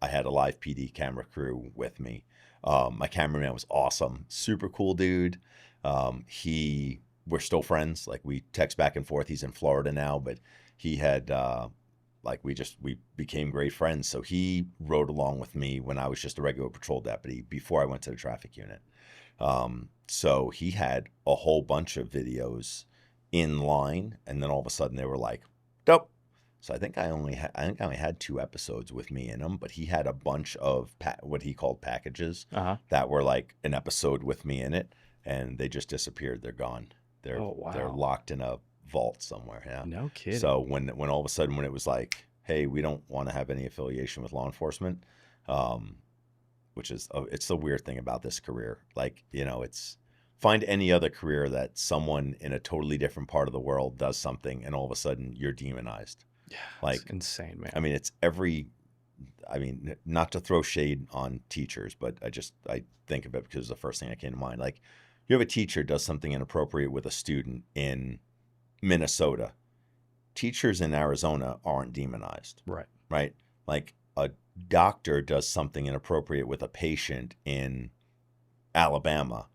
Speaker 2: I had a Live PD camera crew with me. My cameraman was awesome, super cool dude. We're still friends. Like we text back and forth. He's in Florida now, but he had we became great friends. So he rode along with me when I was just a regular patrol deputy before I went to the traffic unit. So he had a whole bunch of videos in line, and then all of a sudden they were like, dope. So I think I only had 2 episodes with me in them, but he had a bunch of what he called packages that were like an episode with me in it, and they just disappeared. They're gone. They're locked in a vault somewhere. Yeah.
Speaker 1: No kidding.
Speaker 2: So when all of a sudden when it was like, hey, we don't want to have any affiliation with law enforcement, which is it's the weird thing about this career. Like, it's find any other career that someone in a totally different part of the world does something and all of a sudden you're demonized.
Speaker 1: Yeah,
Speaker 2: like
Speaker 1: insane, man.
Speaker 2: I mean, not to throw shade on teachers, but I think of it because it's the first thing that came to mind. Like, you have a teacher does something inappropriate with a student in Minnesota. Teachers in Arizona aren't demonized. Right? Like a doctor does something inappropriate with a patient in Alabama.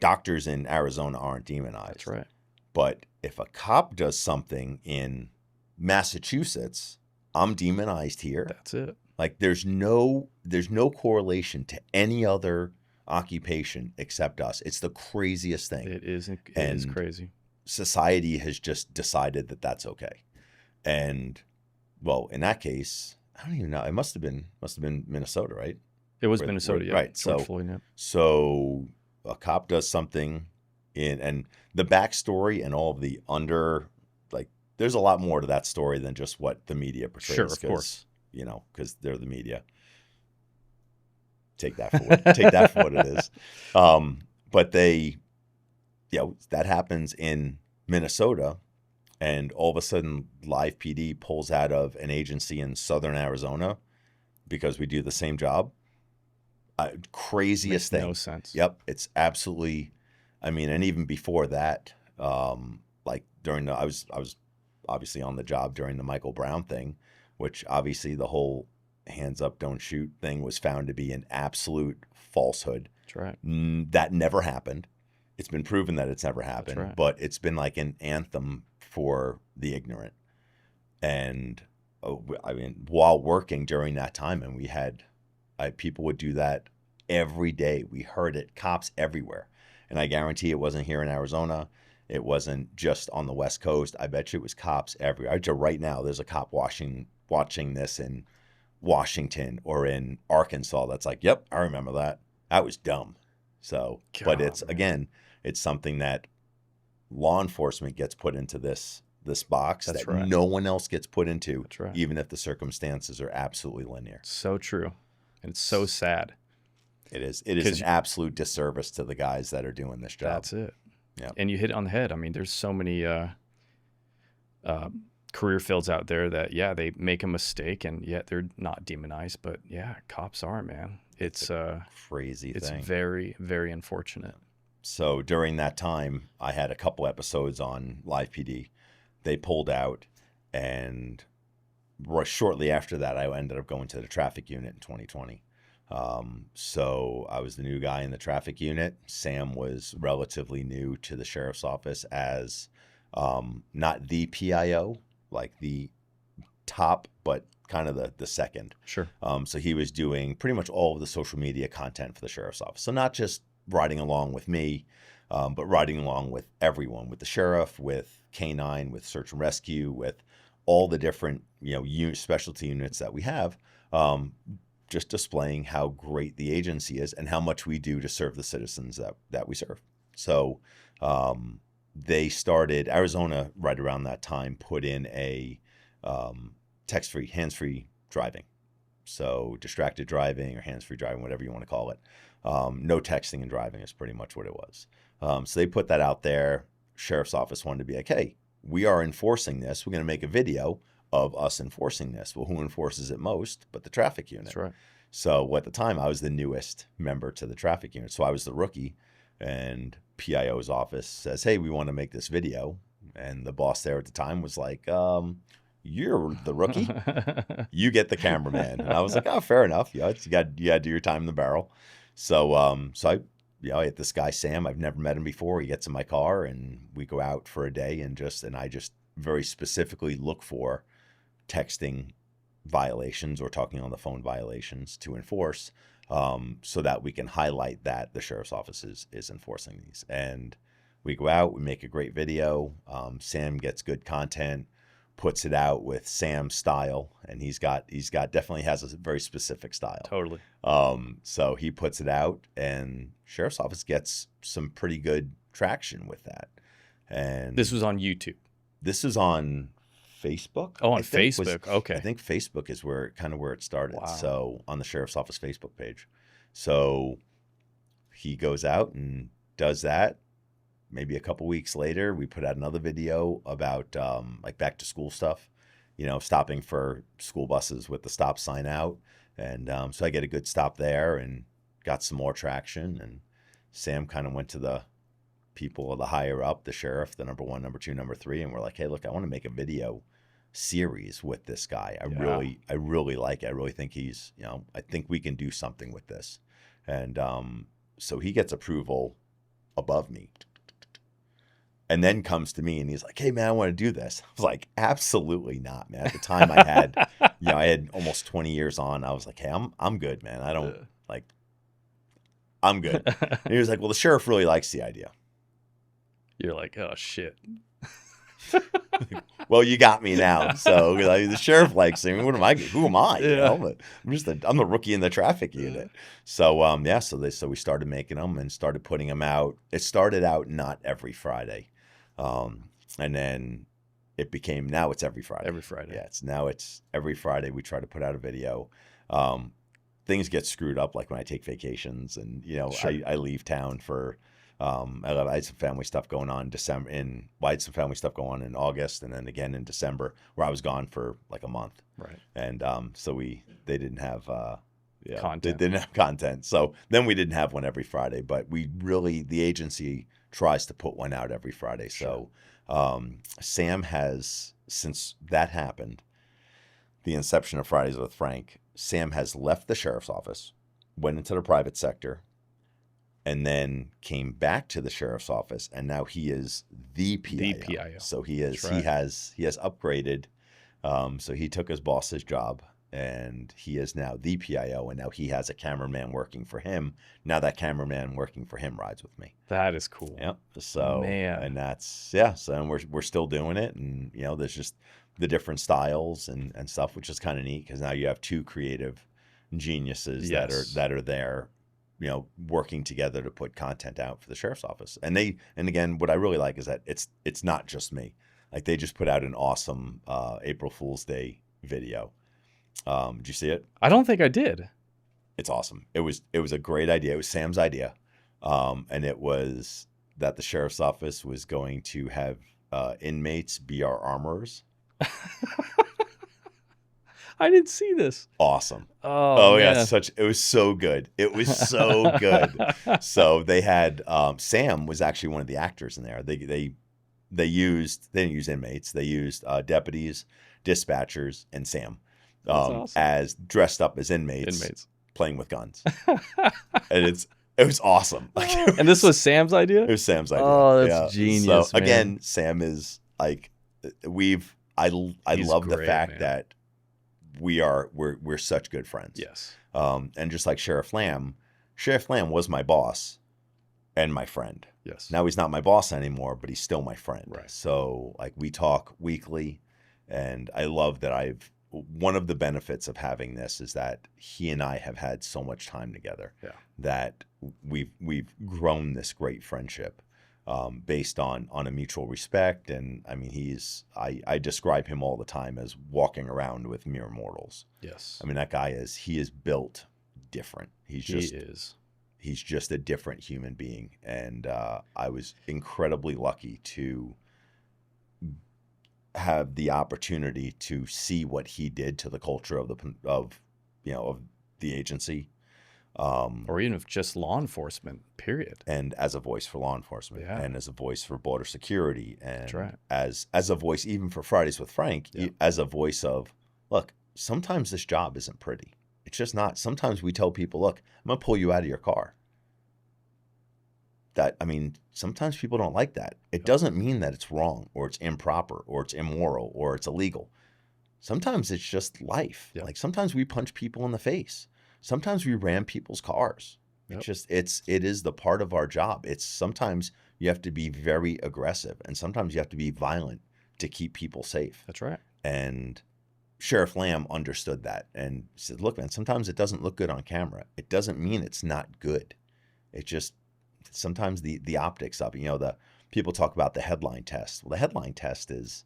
Speaker 2: Doctors in Arizona aren't demonized.
Speaker 1: That's right.
Speaker 2: But if a cop does something in Massachusetts, I'm demonized here.
Speaker 1: That's it.
Speaker 2: Like there's no correlation to any other occupation except us. It's the craziest thing.
Speaker 1: It is crazy.
Speaker 2: Society has just decided that that's okay. And well, in that case, I don't even know. It must have been Minnesota, right?
Speaker 1: It was Minnesota, yeah.
Speaker 2: Right. So a cop does something and the backstory and all of the there's a lot more to that story than just what the media portrays.
Speaker 1: Sure, of course.
Speaker 2: Because they're the media. Take that for what it is. But that happens in Minnesota, and all of a sudden Live PD pulls out of an agency in Southern Arizona because we do the same job. Craziest thing.
Speaker 1: No sense.
Speaker 2: Yep. It's absolutely, and even before that, I was obviously on the job during the Michael Brown thing, which obviously the whole hands up, don't shoot thing was found to be an absolute falsehood.
Speaker 1: That's right.
Speaker 2: That never happened. It's been proven that it's never happened,
Speaker 1: right.
Speaker 2: but it's been like an anthem for the ignorant. And I mean, while working during that time, and we had people would do that every day. We heard it, cops everywhere. And I guarantee it wasn't here in Arizona. It wasn't just on the West Coast. I bet you it was cops everywhere. I bet you right now there's a cop watching this in Washington or in Arkansas that's like, yep, I remember that. That was dumb. So,
Speaker 1: God,
Speaker 2: but it's,
Speaker 1: man.
Speaker 2: again, it's something that law enforcement gets put into this box
Speaker 1: That's
Speaker 2: that
Speaker 1: right.
Speaker 2: no one else gets put into,
Speaker 1: That's right.
Speaker 2: even if the circumstances are absolutely linear.
Speaker 1: So true. And it's so sad.
Speaker 2: It is an absolute disservice to the guys that are doing this job.
Speaker 1: That's it.
Speaker 2: Yeah.
Speaker 1: And you hit it on the head. I mean, there's so many career fields out there that, yeah, they make a mistake and yet they're not demonized. But yeah, cops are, man. It's
Speaker 2: a crazy thing.
Speaker 1: It's very, very unfortunate.
Speaker 2: So during that time, I had a couple episodes on Live PD. They pulled out, and shortly after that, I ended up going to the traffic unit in 2020. So I was the new guy in the traffic unit. Sam was relatively new to the sheriff's office as not the PIO, like the top, but kind of the second.
Speaker 1: Sure.
Speaker 2: So he was doing pretty much all of the social media content for the sheriff's office. So not just riding along with me, but riding along with everyone, with the sheriff, with K9, with search and rescue, with all the different, specialty units that we have, just displaying how great the agency is and how much we do to serve the citizens that we serve. So they started, Arizona right around that time, put in a text-free, hands-free driving. So distracted driving or hands-free driving, whatever you want to call it. No texting and driving is pretty much what it was. So they put that out there. Sheriff's office wanted to be like, hey, we are enforcing this. We're going to make a video of us enforcing this. Well, who enforces it most but the traffic unit?
Speaker 1: That's right.
Speaker 2: So at the time, I was the newest member to the traffic unit. So I was the rookie, and PIO's office says, hey, we want to make this video. And the boss there at the time was like, you're the rookie. You get the cameraman. And I was like, oh, fair enough. You got to do your time in the barrel. So I hit this guy, Sam. I've never met him before. He gets in my car and we go out for a day and I just very specifically look for texting violations or talking on the phone violations to enforce, so that we can highlight that the sheriff's office is enforcing these. And we go out, we make a great video. Sam gets good content, puts it out with Sam's style, and he's got definitely has a very specific style.
Speaker 1: Totally.
Speaker 2: So he puts it out, and sheriff's office gets some pretty good traction with that. And
Speaker 1: This was on YouTube.
Speaker 2: this is on Facebook.
Speaker 1: Oh, on
Speaker 2: I think
Speaker 1: Facebook. Okay.
Speaker 2: I think Facebook is where it started.
Speaker 1: Wow.
Speaker 2: So on the sheriff's office Facebook page. So he goes out and does that. Maybe a couple weeks later, we put out another video about like back to school stuff, stopping for school buses with the stop sign out. And so I get a good stop there and got some more traction. And Sam kind of went to the people, the higher up, the sheriff, the number 1, number 2, number 3. And we're like, hey, look, I want to make a video series with this guy. I really like it. I really think he's, I think we can do something with this. And so he gets approval above me. And then comes to me and he's like, hey, man, I want to do this. I was like, absolutely not, man. At the time I had, I had almost 20 years on. I was like, hey, I'm good, man. I don't I'm good. And he was like, well, the sheriff really likes the idea.
Speaker 1: You're like, oh, shit.
Speaker 2: Well, you got me now. So the sheriff likes him. What am I? Who am I?
Speaker 1: Yeah.
Speaker 2: I'm the rookie in the traffic unit. So so we started making them and started putting them out. It started out not every Friday, and then it became, now it's every Friday.
Speaker 1: Every Friday.
Speaker 2: Yeah, it's every Friday we try to put out a video. Things get screwed up, like when I take vacations and
Speaker 1: Sure.
Speaker 2: I leave town for. I had some family stuff going on in August, and then again in December, where I was gone for like a month.
Speaker 1: Right.
Speaker 2: And so they didn't have
Speaker 1: Content.
Speaker 2: They didn't have content. So then we didn't have one every Friday, but the agency tries to put one out every Friday.
Speaker 1: Sure.
Speaker 2: So Sam has, since that happened, the inception of Fridays with Frank, Sam has left the sheriff's office, went into the private sector, and then came back to the sheriff's office, and now he is the PIO.
Speaker 1: The PIO.
Speaker 2: So he is
Speaker 1: That's right.
Speaker 2: he has upgraded. So he took his boss's job, and he is now the PIO, and now he has a cameraman working for him. Now that cameraman working for him rides with me.
Speaker 1: That is cool.
Speaker 2: Yep. So
Speaker 1: Man.
Speaker 2: and that's yeah. So and we're still doing it, and there's just the different styles and stuff, which is kind of neat because now you have two creative geniuses
Speaker 1: Yes.
Speaker 2: that are there, working together to put content out for the sheriff's office. And again, what I really like is that it's not just me. Like they just put out an awesome April Fool's Day video. Did you see it?
Speaker 1: I don't think I did.
Speaker 2: It's awesome. It was a great idea. It was Sam's idea. And it was that the sheriff's office was going to have inmates be our armorers.
Speaker 1: I didn't see this.
Speaker 2: Awesome.
Speaker 1: Oh
Speaker 2: yeah,
Speaker 1: man.
Speaker 2: it was so good. It was so good. So they had Sam was actually one of the actors in there. They didn't use inmates. They used deputies, dispatchers, and Sam
Speaker 1: Awesome.
Speaker 2: as dressed up as inmates playing with guns. And it was awesome.
Speaker 1: And this was Sam's idea?
Speaker 2: It was Sam's idea.
Speaker 1: Oh, that's genius.
Speaker 2: So again, Sam is like I
Speaker 1: He's
Speaker 2: love the
Speaker 1: great,
Speaker 2: fact
Speaker 1: man.
Speaker 2: that we're such good friends.
Speaker 1: Yes.
Speaker 2: And just like Sheriff Lamb was my boss and my friend.
Speaker 1: Yes.
Speaker 2: Now he's not my boss anymore, but he's still my friend.
Speaker 1: Right.
Speaker 2: So like we talk weekly, and I love that one of the benefits of having this is that he and I have had so much time together.
Speaker 1: Yeah.
Speaker 2: That we've grown this great friendship. Based on a mutual respect. And I mean, I describe him all the time as walking around with mere mortals.
Speaker 1: Yes.
Speaker 2: I mean, that guy he is built different.
Speaker 1: He is.
Speaker 2: He's just a different human being. And I was incredibly lucky to have the opportunity to see what he did to the culture of the agency.
Speaker 1: Or even if just law enforcement, period.
Speaker 2: And as a voice for law enforcement,
Speaker 1: Yeah.
Speaker 2: and as a voice for border security, and
Speaker 1: That's right.
Speaker 2: as a voice even for Fridays with Frank,
Speaker 1: Yeah.
Speaker 2: as a voice of, look, sometimes this job isn't pretty. It's just not. Sometimes we tell people, look, I'm going to pull you out of your car. Sometimes people don't like that. It doesn't mean that it's wrong or it's improper or it's immoral or it's illegal. Sometimes it's just life.
Speaker 1: Yep.
Speaker 2: Like sometimes we punch people in the face. Sometimes we ram people's cars.
Speaker 1: Yep.
Speaker 2: It is the part of our job. It's sometimes you have to be very aggressive, and sometimes you have to be violent to keep people safe.
Speaker 1: That's right.
Speaker 2: And Sheriff Lamb understood that and said, look, man, sometimes it doesn't look good on camera. It doesn't mean it's not good. It just sometimes the optics of it, the people talk about the headline test. Well, the headline test is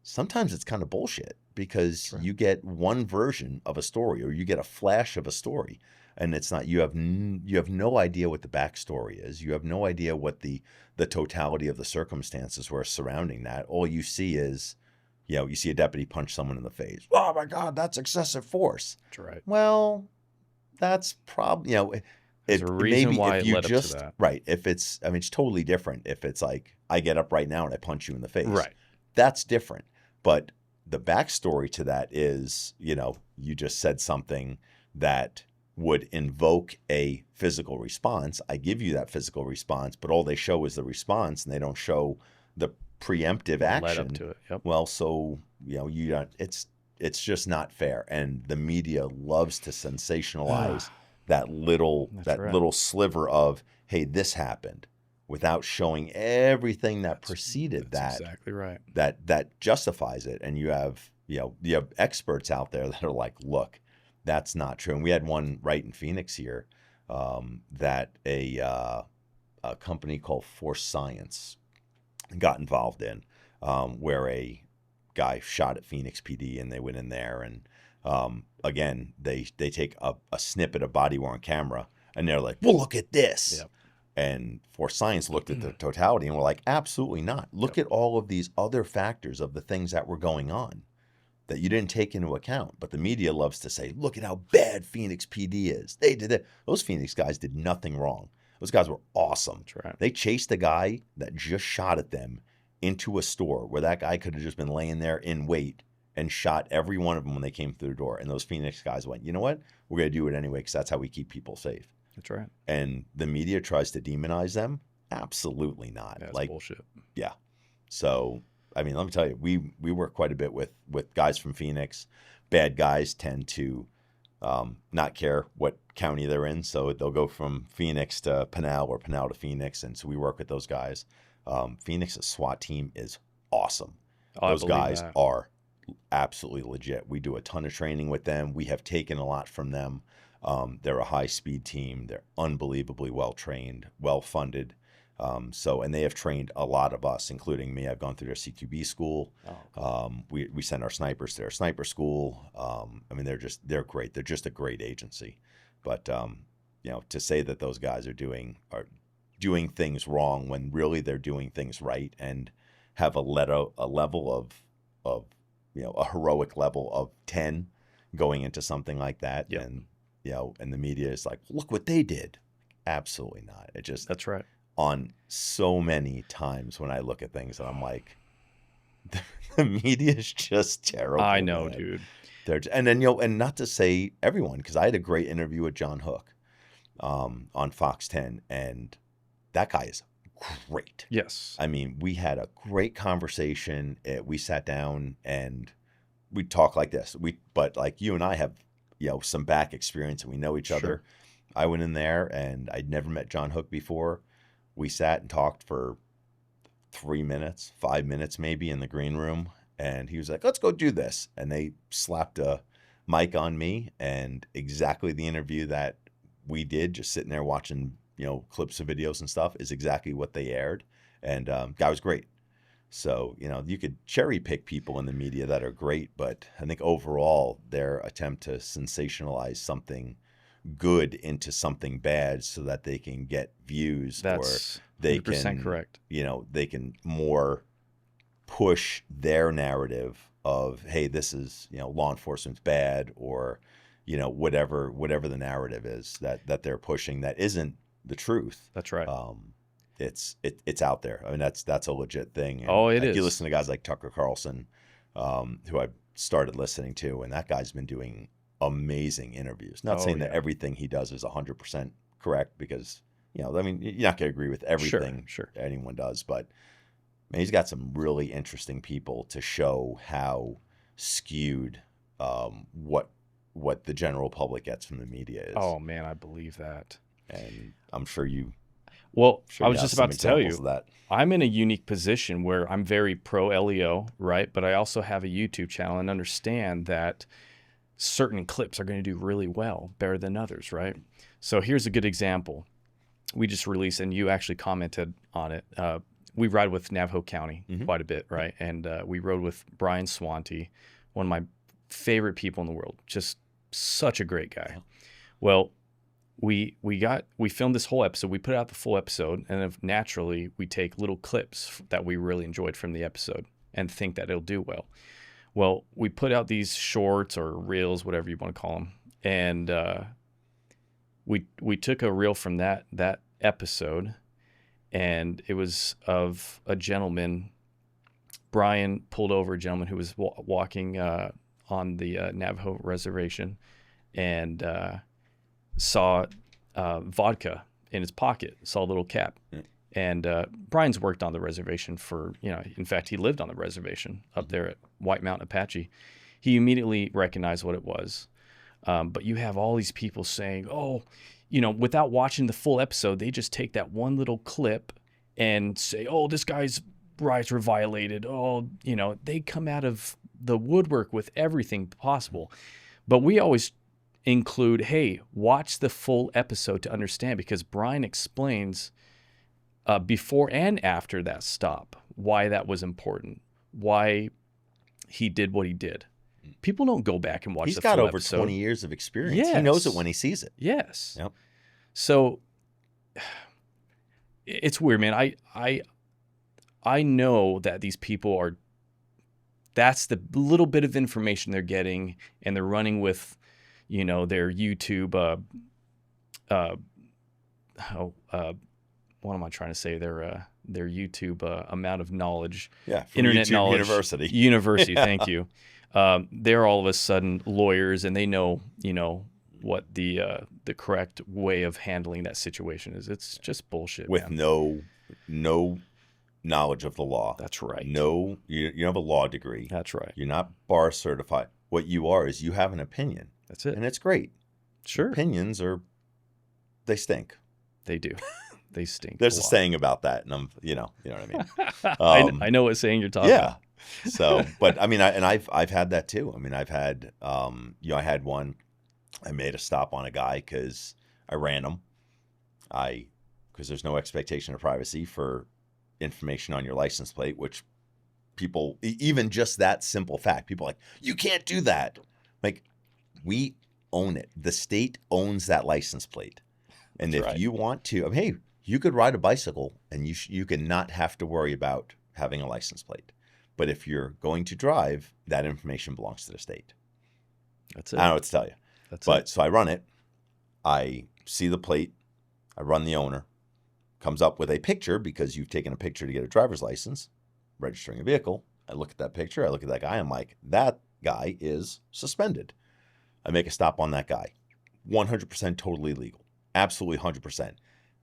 Speaker 2: sometimes it's kind of bullshit because
Speaker 1: Right.
Speaker 2: you get one version of a story or you get a flash of a story, and it's not, you have no idea what the backstory is. You have no idea what the totality of the circumstances were surrounding that. All you see is, you see a deputy punch someone in the face. Oh my God, that's excessive force.
Speaker 1: That's right.
Speaker 2: Well, that's probably,
Speaker 1: There's a reason why
Speaker 2: if
Speaker 1: it
Speaker 2: you
Speaker 1: led up to
Speaker 2: just,
Speaker 1: that.
Speaker 2: right. If it's totally different. If it's like, I get up right now and I punch you in the face.
Speaker 1: Right.
Speaker 2: That's different. But the backstory to that is, you just said something that would invoke a physical response. I give you that physical response, but all they show is the response, and they don't show the preemptive action.
Speaker 1: Led up to it. Yep.
Speaker 2: Well, so, you don't, it's just not fair. And the media loves to sensationalize that little
Speaker 1: right.
Speaker 2: little sliver of, hey, this happened, without showing everything that preceded
Speaker 1: That's exactly right.
Speaker 2: that justifies it. And you have experts out there that are like, look, that's not true. And we had one right in Phoenix here, that a company called Force Science got involved in, where a guy shot at Phoenix PD, and they went in there, and again, they take a snippet of body worn camera, and they're like, well, look at this.
Speaker 1: Yep.
Speaker 2: And Force Science looked at the totality, and we're like, absolutely not. Look at all of these other factors of the things that were going on that you didn't take into account. But the media loves to say, look at how bad Phoenix PD is. They did it. Those Phoenix guys did nothing wrong. Those guys were awesome.
Speaker 1: That's right.
Speaker 2: They chased a guy that just shot at them into a store where that guy could have just been laying there in wait and shot every one of them when they came through the door. And those Phoenix guys went, you know what? We're going to do it anyway because that's how we keep people safe.
Speaker 1: That's right.
Speaker 2: And the media tries to demonize them. Absolutely not.
Speaker 1: That's
Speaker 2: like
Speaker 1: bullshit.
Speaker 2: Yeah. So, I mean, let me tell you, we work quite a bit with guys from Phoenix. Bad guys tend to not care what county they're in. So they'll go from Phoenix to Pinal or Pinal to Phoenix. And so we work with those guys. Phoenix's SWAT team is awesome. Those guys are absolutely legit. We do a ton of training with them. We have taken a lot from them. They're a high-speed team. They're unbelievably well-trained, well-funded. And they have trained a lot of us, including me. I've gone through their CQB school. We send our snipers to their sniper school. I mean, they're great. They're just a great agency. But to say that those guys are doing things wrong when really they're doing things right and have a level of a heroic level of 10 going into something like that.
Speaker 1: Yep.
Speaker 2: And the media is like, look what they did. Absolutely not.
Speaker 1: That's right.
Speaker 2: On so many times when I look at things and I'm like, the media is just terrible.
Speaker 1: I know,
Speaker 2: man.
Speaker 1: dude.
Speaker 2: And not to say everyone, because I had a great interview with John Hook on Fox 10, and that guy is great.
Speaker 1: Yes.
Speaker 2: I mean, we had a great conversation. We sat down and we talk like this. But like you and I have, some back experience and we know each other. I went in there and I'd never met John Hook before. We sat and talked for 3 minutes, 5 minutes maybe in the green room. And he was like, let's go do this. And they slapped a mic on me, and exactly the interview that we did, just sitting there watching, clips of videos and stuff, is exactly what they aired. And guy was great. So, you could cherry pick people in the media that are great, but I think overall their attempt to sensationalize something good into something bad so that they can get views,
Speaker 1: that's
Speaker 2: or they
Speaker 1: 100%
Speaker 2: can,
Speaker 1: correct.
Speaker 2: They can more push their narrative of, hey, this is, law enforcement's bad, or, whatever the narrative is that they're pushing that isn't the truth.
Speaker 1: That's right.
Speaker 2: It's out there. I mean, that's a legit thing.
Speaker 1: And it is.
Speaker 2: You listen to guys like Tucker Carlson, who I started listening to, and that guy's been doing amazing interviews. Not saying that everything he does is 100% correct, because, you're not going to agree with everything anyone does, but man, he's got some really interesting people to show how skewed what the general public gets from the media is.
Speaker 1: Oh man, I believe that.
Speaker 2: And I'm sure you.
Speaker 1: Well, I was just about to tell you
Speaker 2: that.
Speaker 1: I'm in a unique position where I'm very pro LEO, right? But I also have a YouTube channel and understand that certain clips are going to do really well, better than others, right? So here's a good example. We just released, and you actually commented on it. We ride with Navajo County quite a bit, right? And we rode with Brian Swanty, one of my favorite people in the world. Just such a great guy. Yeah. Well, we filmed this whole episode. We put out the full episode, and naturally we take little clips that we really enjoyed from the episode and think that it'll do well. Well, we put out these shorts or reels, whatever you want to call them, and we took a reel from that episode, and it was of a gentleman. Brian pulled over a gentleman who was walking on the Navajo reservation, and saw vodka in his pocket, saw a little cap. Yeah. And Brian's worked on the reservation for, in fact, he lived on the reservation up there at White Mountain Apache. He immediately recognized what it was. But you have all these people saying, without watching the full episode, they just take that one little clip and say, oh, this guy's rights were violated. Oh, they come out of the woodwork with everything possible. But we always include, hey, watch the full episode to understand, because Brian explains before and after that stop why that was important, why he did what he did. People don't go back and watch the full episode.
Speaker 2: He's got over 20 years of experience.
Speaker 1: Yes.
Speaker 2: He knows it when he sees it.
Speaker 1: Yes.
Speaker 2: Yep.
Speaker 1: So it's weird, man. I know that these people that's the little bit of information they're getting, and they're running with, their YouTube what am I trying to say? Their YouTube amount of knowledge.
Speaker 2: Yeah.
Speaker 1: Internet
Speaker 2: YouTube
Speaker 1: knowledge.
Speaker 2: University.
Speaker 1: University.
Speaker 2: Yeah.
Speaker 1: Thank you. They're all of a sudden lawyers, and they know, what the correct way of handling that situation is. It's just bullshit,
Speaker 2: With
Speaker 1: man.
Speaker 2: no knowledge of the law.
Speaker 1: That's right.
Speaker 2: No, you have a law degree.
Speaker 1: That's right.
Speaker 2: You're not bar certified. What you are is you have an opinion.
Speaker 1: That's it.
Speaker 2: And it's great.
Speaker 1: Sure.
Speaker 2: Opinions they stink.
Speaker 1: They do. They stink.
Speaker 2: There's a
Speaker 1: lot.
Speaker 2: saying about that, and I'm, you know what I mean.
Speaker 1: I know what saying you're talking
Speaker 2: Yeah.
Speaker 1: about.
Speaker 2: So, but I mean, I've had that too. I mean, I've had, I had one. I made a stop on a guy because I ran him. Because there's no expectation of privacy for information on your license plate, which people, even just that simple fact, people are like, you can't do that. Like, we own it. The state owns that license plate. And
Speaker 1: That's
Speaker 2: if
Speaker 1: right.
Speaker 2: you want to, I mean, hey, you could ride a bicycle and you can not have to worry about having a license plate. But if you're going to drive, that information belongs to the state.
Speaker 1: That's it.
Speaker 2: I don't know what to tell you. So I run it. I see the plate. I run the owner. Comes up with a picture because you've taken a picture to get a driver's license, registering a vehicle. I look at that picture. I look at that guy. I'm like, that guy is suspended. I make a stop on that guy. 100% totally legal. Absolutely 100%.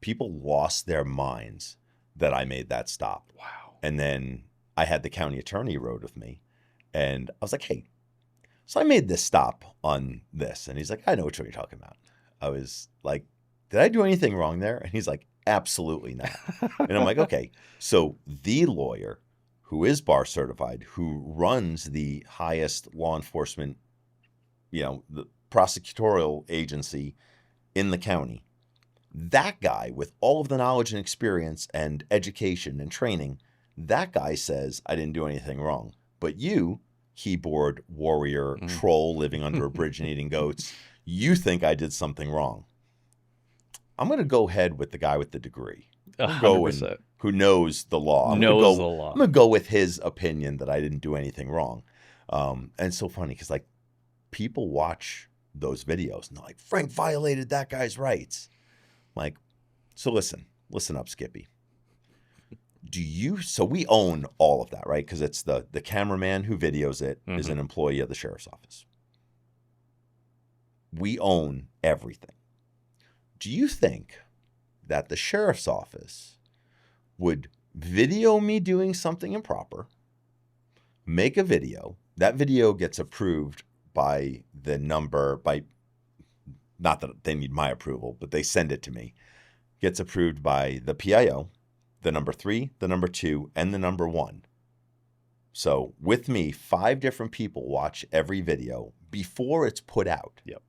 Speaker 2: People lost their minds that I made that stop.
Speaker 1: Wow.
Speaker 2: And then I had the county attorney rode with me. And I was like, hey, so I made this stop on this. And he's like, I know what you're talking about. I was like, did I do anything wrong there? And he's like, absolutely not. And I'm like, okay. So the lawyer who is bar certified, who runs the highest law enforcement, the prosecutorial agency in the county, that guy with all of the knowledge and experience and education and training, that guy says, I didn't do anything wrong. But you, keyboard warrior, troll living under a bridge and eating goats, you think I did something wrong. I'm going to go ahead with the guy with the degree. Who knows the law. I'm going to go with his opinion that I didn't do anything wrong. And it's so funny because like people watch those videos and they're like, Frank violated that guy's rights. I'm like, so listen up, Skippy. So we own all of that, right? Because it's the cameraman who videos it is an employee of the sheriff's office. We own everything. Do you think that the sheriff's office would video me doing something improper, make a video, that video gets approved by not that they need my approval, but they send it to me, gets approved by the PIO, the number 3, the number 2, and the number 1. So with me, 5 different people watch every video before it's put out.
Speaker 1: Yep.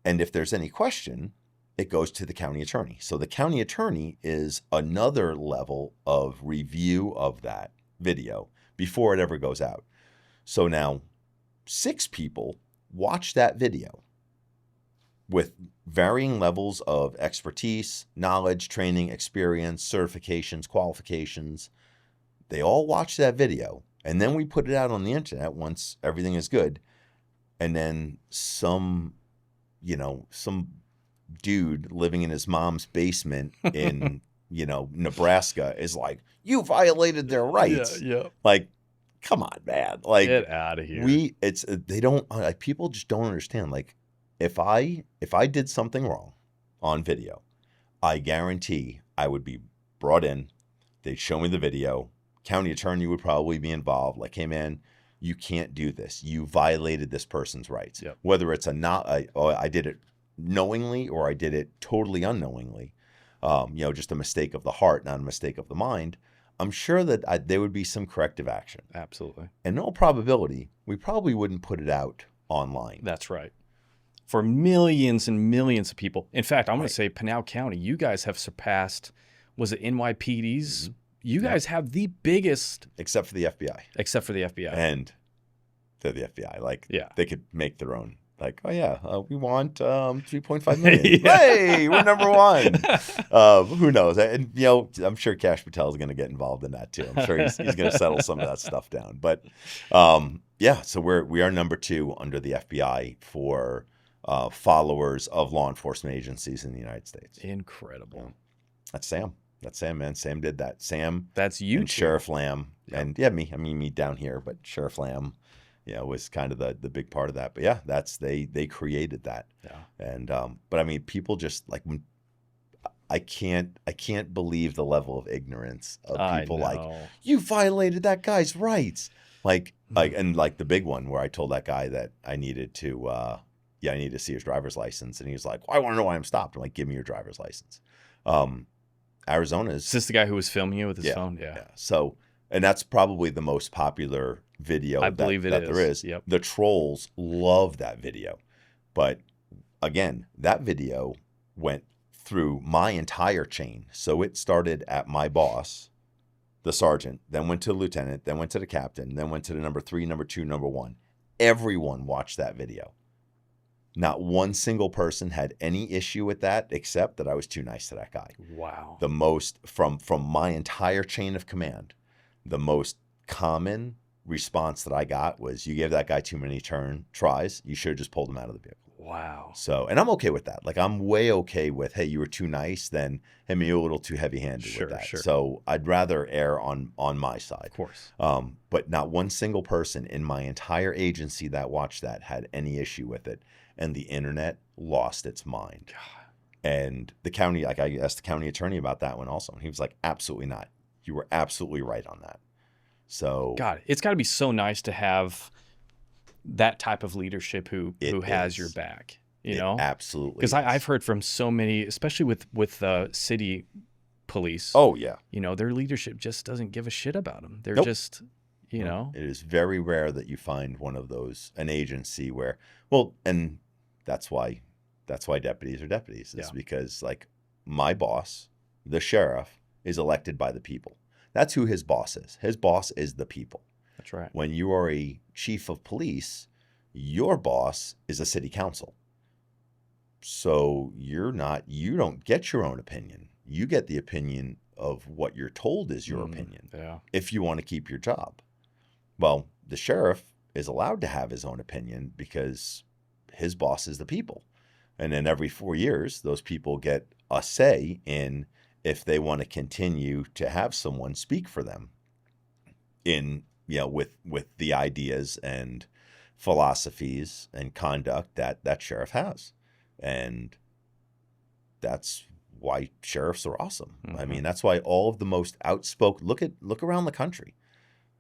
Speaker 2: And if there's any question, it goes to the county attorney. So the county attorney is another level of review of that video before it ever goes out. So now 6 people watch that video with varying levels of expertise, knowledge, training, experience, certifications, qualifications. They all watch that video. And then we put it out on the internet once everything is good. And then some dude living in his mom's basement in, Nebraska is like, you violated their rights.
Speaker 1: Yeah.
Speaker 2: Like, come on, man. Like,
Speaker 1: get out of here.
Speaker 2: People just don't understand. Like, if I did something wrong on video, I guarantee I would be brought in. They'd show me the video. County attorney would probably be involved. Like, hey, man, you can't do this. You violated this person's rights.
Speaker 1: Yep.
Speaker 2: Whether it's I did it knowingly or I did it totally unknowingly, just a mistake of the heart, not a mistake of the mind, I'm sure that there would be some corrective action.
Speaker 1: Absolutely.
Speaker 2: In all probability, we probably wouldn't put it out online.
Speaker 1: That's right. For millions and millions of people. In fact, I'm going to say Pinal County, you guys have surpassed, was it NYPD's? Mm-hmm. You guys have the biggest.
Speaker 2: Except for the FBI. And they're the FBI. Like, they could make their own. Like, oh, yeah, we want $3.5 million. Hey, we're number 1. Who knows? And, I'm sure Kash Patel is going to get involved in that, too. I'm sure he's going to settle some of that stuff down. But, so we are number 2 under the FBI for followers of law enforcement agencies in the United States.
Speaker 1: Incredible.
Speaker 2: That's Sam. That's Sam, man. Sam did that. Sam
Speaker 1: That's you
Speaker 2: and
Speaker 1: two.
Speaker 2: Sheriff Lamb.
Speaker 1: Yep.
Speaker 2: And yeah, me. I mean, me down here, but Sheriff Lamb, was kind of the big part of that. But yeah, they created that.
Speaker 1: Yeah.
Speaker 2: And but I mean, people just like I can't believe the level of ignorance of
Speaker 1: I
Speaker 2: people like,
Speaker 1: know.
Speaker 2: you violated that guy's rights. Like and like the big one where I told that guy that I needed to I need to see his driver's license, and he was like, well, I want to know why I'm stopped. I'm like, give me your driver's license. Arizona's
Speaker 1: Is this the guy who was filming you with his
Speaker 2: Yeah,
Speaker 1: phone? Yeah.
Speaker 2: So, and that's probably the most popular video
Speaker 1: I believe
Speaker 2: that
Speaker 1: it
Speaker 2: there is.
Speaker 1: Yep.
Speaker 2: The trolls love that video. But again, that video went through my entire chain. So it started at my boss, the sergeant, then went to the lieutenant, then went to the captain, then went to the number 3, number 2, number 1. Everyone watched that video. Not one single person had any issue with that except that I was too nice to that guy.
Speaker 1: Wow.
Speaker 2: The most from my entire chain of command, the most common response that I got was, you gave that guy too many tries. You should have just pulled him out of the vehicle.
Speaker 1: Wow.
Speaker 2: So, and I'm okay with that. Like, I'm way okay with, hey, you were too nice than, hey, you're a little too heavy-handed with that.
Speaker 1: Sure.
Speaker 2: So I'd rather err on my side.
Speaker 1: Of course.
Speaker 2: But not one single person in my entire agency that watched that had any issue with it. And the internet lost its mind.
Speaker 1: God.
Speaker 2: And the county, like, I asked the county attorney about that one also. And he was like, absolutely not. You were absolutely right on that. So
Speaker 1: God, it's got to be so nice to have that type of leadership who has your back, you know?
Speaker 2: Absolutely.
Speaker 1: Because I've heard from so many, especially with city police.
Speaker 2: Oh, yeah.
Speaker 1: You know, their leadership just doesn't give a shit about them. They're
Speaker 2: Nope.
Speaker 1: just, you know.
Speaker 2: It is very rare that you find one of those, an agency where, well, and that's why deputies are deputies. It's because, like, my boss, the sheriff, is elected by the people. That's who his boss is. His boss is the people.
Speaker 1: That's right.
Speaker 2: When you are a chief of police, your boss is a city council. So you don't get your own opinion. You get the opinion of what you're told is your opinion.
Speaker 1: Yeah.
Speaker 2: If you want to keep your job. Well, the sheriff is allowed to have his own opinion because his boss is the people. And then every 4 years, those people get a say in if they want to continue to have someone speak for them in, with the ideas and philosophies and conduct that sheriff has. And that's why sheriffs are awesome. I mean, that's why all of the most outspoken, look around the country.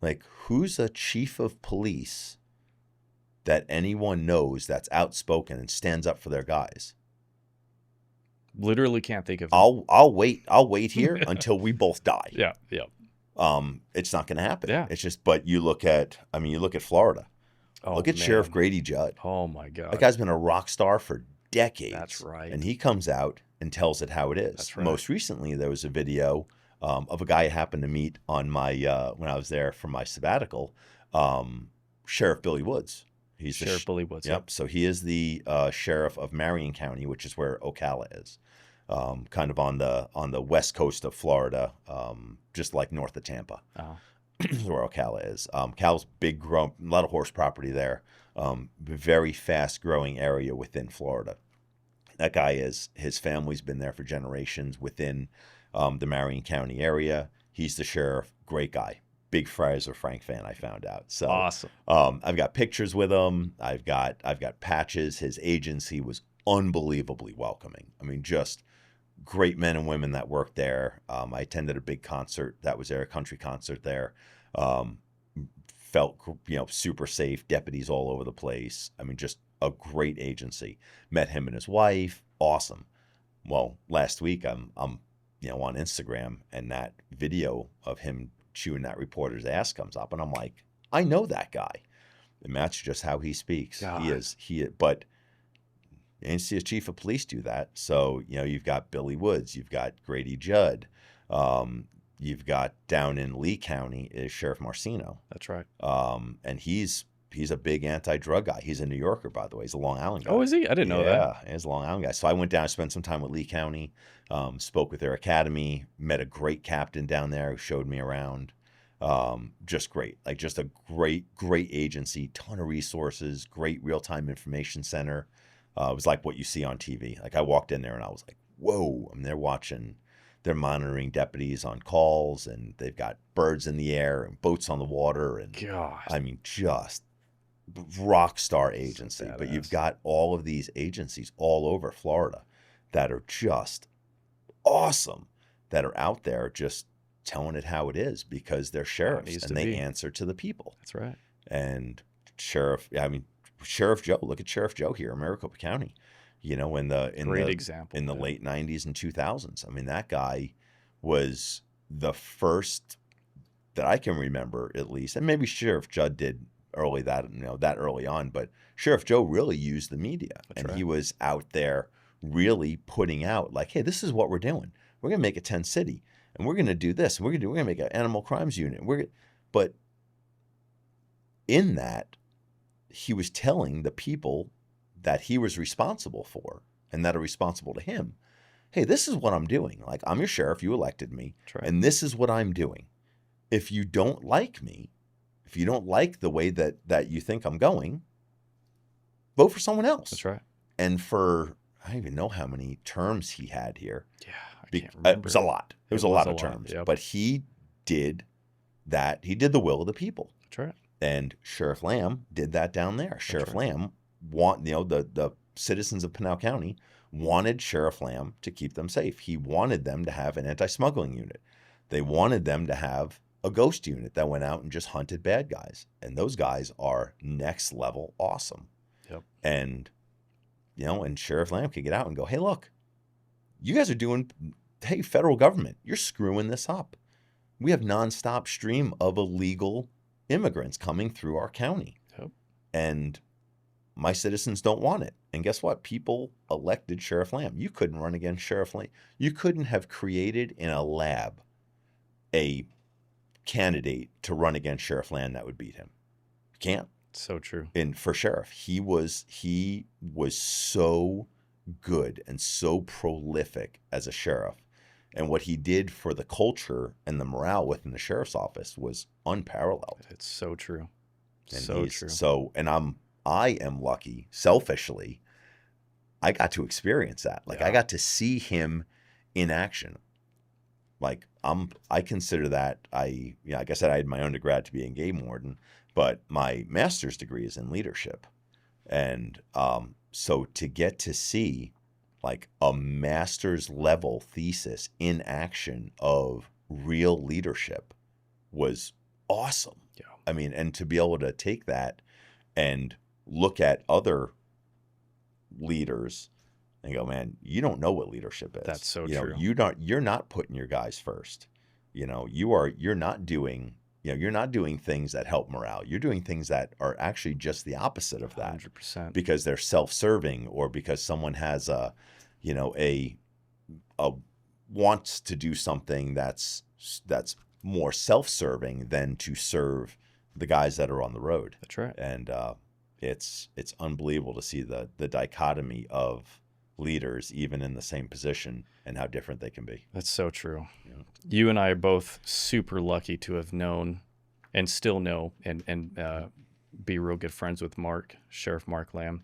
Speaker 2: Like, who's a chief of police that anyone knows that's outspoken and stands up for their guys?
Speaker 1: Literally can't think of them.
Speaker 2: I'll wait here until we both die.
Speaker 1: Yeah.
Speaker 2: It's not going to happen.
Speaker 1: Yeah.
Speaker 2: It's just, but you look at Florida.
Speaker 1: Oh,
Speaker 2: look at
Speaker 1: man.
Speaker 2: Sheriff Brady Judd.
Speaker 1: Oh my God.
Speaker 2: That guy's been a rock star for decades.
Speaker 1: That's right.
Speaker 2: And he comes out and tells it how it is.
Speaker 1: That's right.
Speaker 2: Most recently, there was a video of a guy I happened to meet on my when I was there for my sabbatical, Sheriff Billy Woods. He's
Speaker 1: Sheriff Billy Woods.
Speaker 2: Yep. So he is the sheriff of Marion County, which is where Ocala is, kind of on the west coast of Florida, just like north of Tampa.
Speaker 1: Oh.
Speaker 2: Where Ocala is. Ocala's big, a lot of horse property there. Very fast growing area within Florida. That guy his family's been there for generations within the Marion County area. He's the sheriff. Great guy. Big Friars of Frank fan, I found out. So
Speaker 1: awesome.
Speaker 2: I've got pictures with him. I've got patches. His agency was unbelievably welcoming. I mean, just great men and women that worked there. I attended a big concert that was there, a country concert there. Felt super safe. Deputies all over the place. I mean, just a great agency. Met him and his wife. Awesome. Well, last week I'm on Instagram, and that video of him chewing that reporter's ass comes up, and I'm like, I know that guy. And that's just how he speaks.
Speaker 1: God.
Speaker 2: But you didn't see a chief of police do that. So, you've got Billy Woods, you've got Brady Judd, you've got down in Lee County is Sheriff Marcino.
Speaker 1: That's right.
Speaker 2: And he's a big anti-drug guy. He's a New Yorker, by the way. He's a Long Island guy.
Speaker 1: Oh, is he? I didn't know that.
Speaker 2: Yeah, he's a Long Island guy. So I went down, spent some time with Lee County, spoke with their academy, met a great captain down there who showed me around. Just great. Like, just a great agency, ton of resources, great real-time information center. It was like what you see on TV. Like, I walked in there and I was like, whoa. I mean, they're they're monitoring deputies on calls, and they've got birds in the air and boats on the water. And
Speaker 1: God.
Speaker 2: I mean, just rock star agency.
Speaker 1: So
Speaker 2: but you've
Speaker 1: badass.
Speaker 2: got all of these agencies all over Florida that are just awesome, that are out there just telling it how it is, because they're sheriffs
Speaker 1: needs
Speaker 2: and
Speaker 1: to
Speaker 2: they
Speaker 1: be.
Speaker 2: answer to the people.
Speaker 1: That's right.
Speaker 2: And Sheriff Joe, look at Sheriff Joe here in Maricopa County, in
Speaker 1: Great
Speaker 2: the
Speaker 1: example.
Speaker 2: in the late 90s and 2000s. I mean, that guy was the first that I can remember, at least, and maybe Sheriff Judd did that early on, but Sheriff Joe really used the media.
Speaker 1: That's
Speaker 2: and
Speaker 1: right.
Speaker 2: He was out there really putting out like, hey, this is what we're doing. We're going to make a tent city, and we're going to do this, and we're going to make an animal crimes unit. But in that, he was telling the people that he was responsible for and that are responsible to him, hey, this is what I'm doing. Like, I'm your sheriff, you elected me,
Speaker 1: That's right.
Speaker 2: and this is what I'm doing. If you don't like me, if you don't like the way that you think I'm going, vote for someone else.
Speaker 1: That's right.
Speaker 2: And for, I don't even know how many terms he had here.
Speaker 1: Yeah, I can't remember.
Speaker 2: It was a lot. It was a lot of terms.
Speaker 1: Yep.
Speaker 2: But he did that. He did the will of the people.
Speaker 1: That's right.
Speaker 2: And Sheriff Lamb did that down there. Sheriff
Speaker 1: right.
Speaker 2: Lamb the citizens of Pinal County wanted Sheriff Lamb to keep them safe. He wanted them to have an anti-smuggling unit. They wanted them to have a ghost unit that went out and just hunted bad guys. And those guys are next level awesome.
Speaker 1: Yep.
Speaker 2: And, and Sheriff Lamb could get out and go, hey, look, you guys are doing, hey, federal government, you're screwing this up. We have nonstop stream of illegal immigrants coming through our county.
Speaker 1: Yep.
Speaker 2: And my citizens don't want it. And guess what? People elected Sheriff Lamb. You couldn't run against Sheriff Lamb. You couldn't have created in a lab a candidate to run against Sheriff Lamb that would beat him. You can't.
Speaker 1: So true.
Speaker 2: And for sheriff, he was so good and so prolific as a sheriff. And what he did for the culture and the morale within the sheriff's office was unparalleled.
Speaker 1: It's so true.
Speaker 2: And
Speaker 1: so true.
Speaker 2: So, and I am lucky, selfishly, I got to experience that. Like, I got to see him in action. Like, I consider that like I said, I had my undergrad to be a game warden, but my master's degree is in leadership. And so to get to see like a master's level thesis in action of real leadership was awesome.
Speaker 1: Yeah.
Speaker 2: I mean, and to be able to take that and look at other leaders and go, man, you don't know what leadership is.
Speaker 1: That's so
Speaker 2: true.
Speaker 1: true.
Speaker 2: You're not putting your guys first. You're not doing things that help morale. You're doing things that are actually just the opposite of that.
Speaker 1: 100%.
Speaker 2: Because they're self-serving, or because someone has a wants to do something that's more self-serving than to serve the guys that are on the road.
Speaker 1: That's right. And
Speaker 2: it's unbelievable to see the dichotomy of leaders, even in the same position, and how different they can be.
Speaker 1: That's so true.
Speaker 2: Yeah.
Speaker 1: You and I are both super lucky to have known and still know and be real good friends with Sheriff Mark Lamb.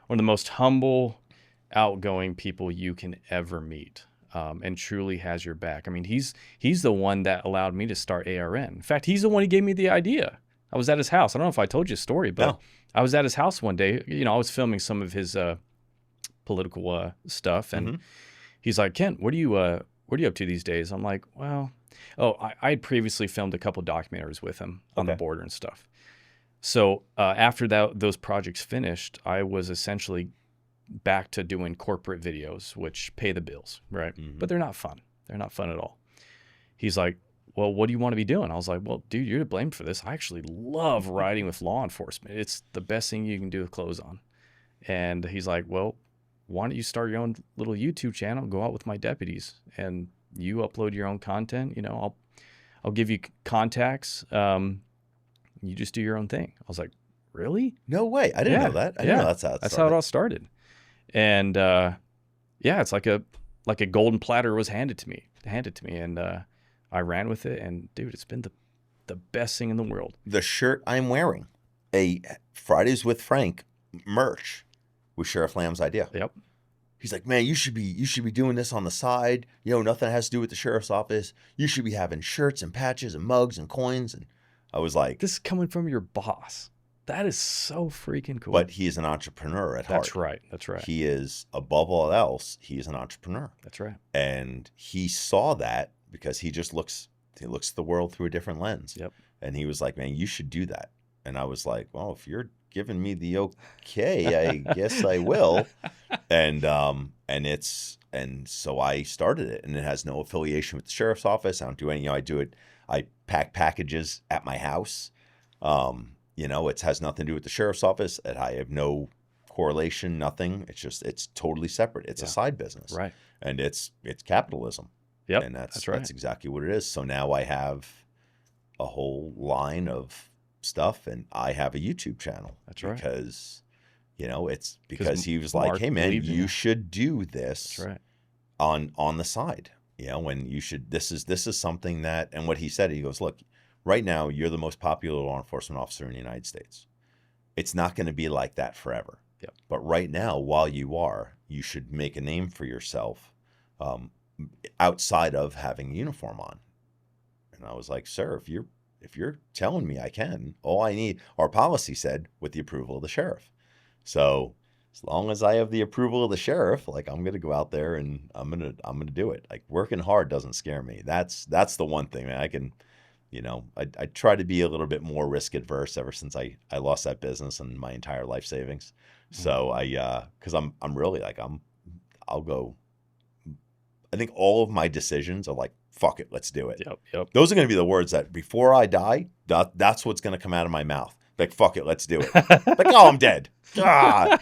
Speaker 1: One of the most humble, outgoing people you can ever meet, and truly has your back. I mean, he's the one that allowed me to start ARN. In fact, he's the one who gave me the idea. I was at his house. I don't know if I told you a story, but
Speaker 2: No.
Speaker 1: I was at his house one day. I was filming some of his political stuff, and he's like, "Kent, what are you up to these days?" I'm like, "Well, I had previously filmed a couple documentaries with him on the border and stuff. So after those projects finished, I was essentially back to doing corporate videos, which pay the bills, right?
Speaker 2: Mm-hmm.
Speaker 1: But they're not fun. They're not fun at all." He's like, "Well, what do you want to be doing?" I was like, "Well, dude, you're to blame for this. I actually love riding with law enforcement. It's the best thing you can do with clothes on." And he's like, "Well, why don't you start your own little YouTube channel, go out with my deputies, and you upload your own content. I'll give you contacts. You just do your own thing." I was like, "Really?"
Speaker 2: No way. I didn't know that. I didn't know that's
Speaker 1: how it all started. And it's like a golden platter was handed to me, and I ran with it. And dude, it's been the best thing in the world.
Speaker 2: The shirt I'm wearing, a Fridays with Frank merch, was Sheriff Lamb's idea.
Speaker 1: Yep.
Speaker 2: he's like, man, you should be doing this on the side. Nothing has to do with the sheriff's office. You should be having shirts and patches and mugs and coins. And I was like,
Speaker 1: this is coming from your boss. That is so freaking cool.
Speaker 2: But he is an entrepreneur at heart.
Speaker 1: That's right. That's right.
Speaker 2: He is, above all else, he is an entrepreneur.
Speaker 1: That's right.
Speaker 2: And he saw that because he looks at the world through a different lens.
Speaker 1: Yep.
Speaker 2: And he was like, man, you should do that. And I was like, well, if you're giving me the okay, I guess I will. And so I started it, and it has no affiliation with the sheriff's office. I don't do any, I pack packages at my house. It has nothing to do with the sheriff's office. I have no correlation, nothing. It's totally separate. It's a side business.
Speaker 1: Right.
Speaker 2: And it's capitalism.
Speaker 1: Yep.
Speaker 2: And that's
Speaker 1: right.
Speaker 2: That's exactly what it is. So now I have a whole line of stuff, and I have a YouTube channel.
Speaker 1: That's right.
Speaker 2: Because, it's because he was like,
Speaker 1: Mark
Speaker 2: hey man,
Speaker 1: believed in
Speaker 2: you
Speaker 1: you.
Speaker 2: should do this.
Speaker 1: That's right.
Speaker 2: on the side, when you should, this is something that, and what he said, he goes, look, right now you're the most popular law enforcement officer in the United States. It's not going to be like that forever.
Speaker 1: Yep.
Speaker 2: But right now, while you should make a name for yourself outside of having a uniform on. And I was like, sir, if you're telling me I can, all I need, our policy said, with the approval of the sheriff. So as long as I have the approval of the sheriff, like, I'm going to go out there and I'm going to do it. Like, working hard doesn't scare me. That's the one thing, man. I can, I try to be a little bit more risk adverse ever since I lost that business and my entire life savings. So cause I'm really like, I'll go, I think all of my decisions are like, fuck it, let's do it.
Speaker 1: Yep.
Speaker 2: Those are going to be the words that before I die, that's what's going to come out of my mouth. Like, fuck it, let's do it. Like, oh, I'm dead. God.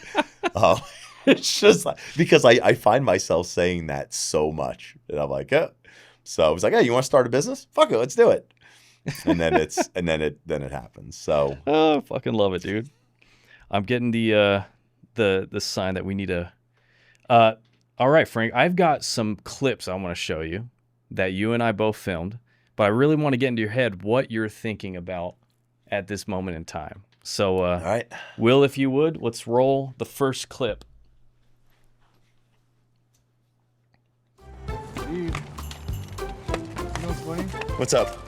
Speaker 2: It's just like, because I find myself saying that so much, and I'm like, So I was like, hey, you want to start a business? Fuck it, let's do it. And then it happens. So
Speaker 1: I fucking love it, dude. I'm getting the sign that we need to. All right, Frank, I've got some clips I want to show you that you and I both filmed, but I really want to get into your head what you're thinking about at this moment in time. So,
Speaker 2: all right,
Speaker 1: Will, if you would, let's roll the first clip.
Speaker 3: Dude, you know what's funny?
Speaker 2: What's up?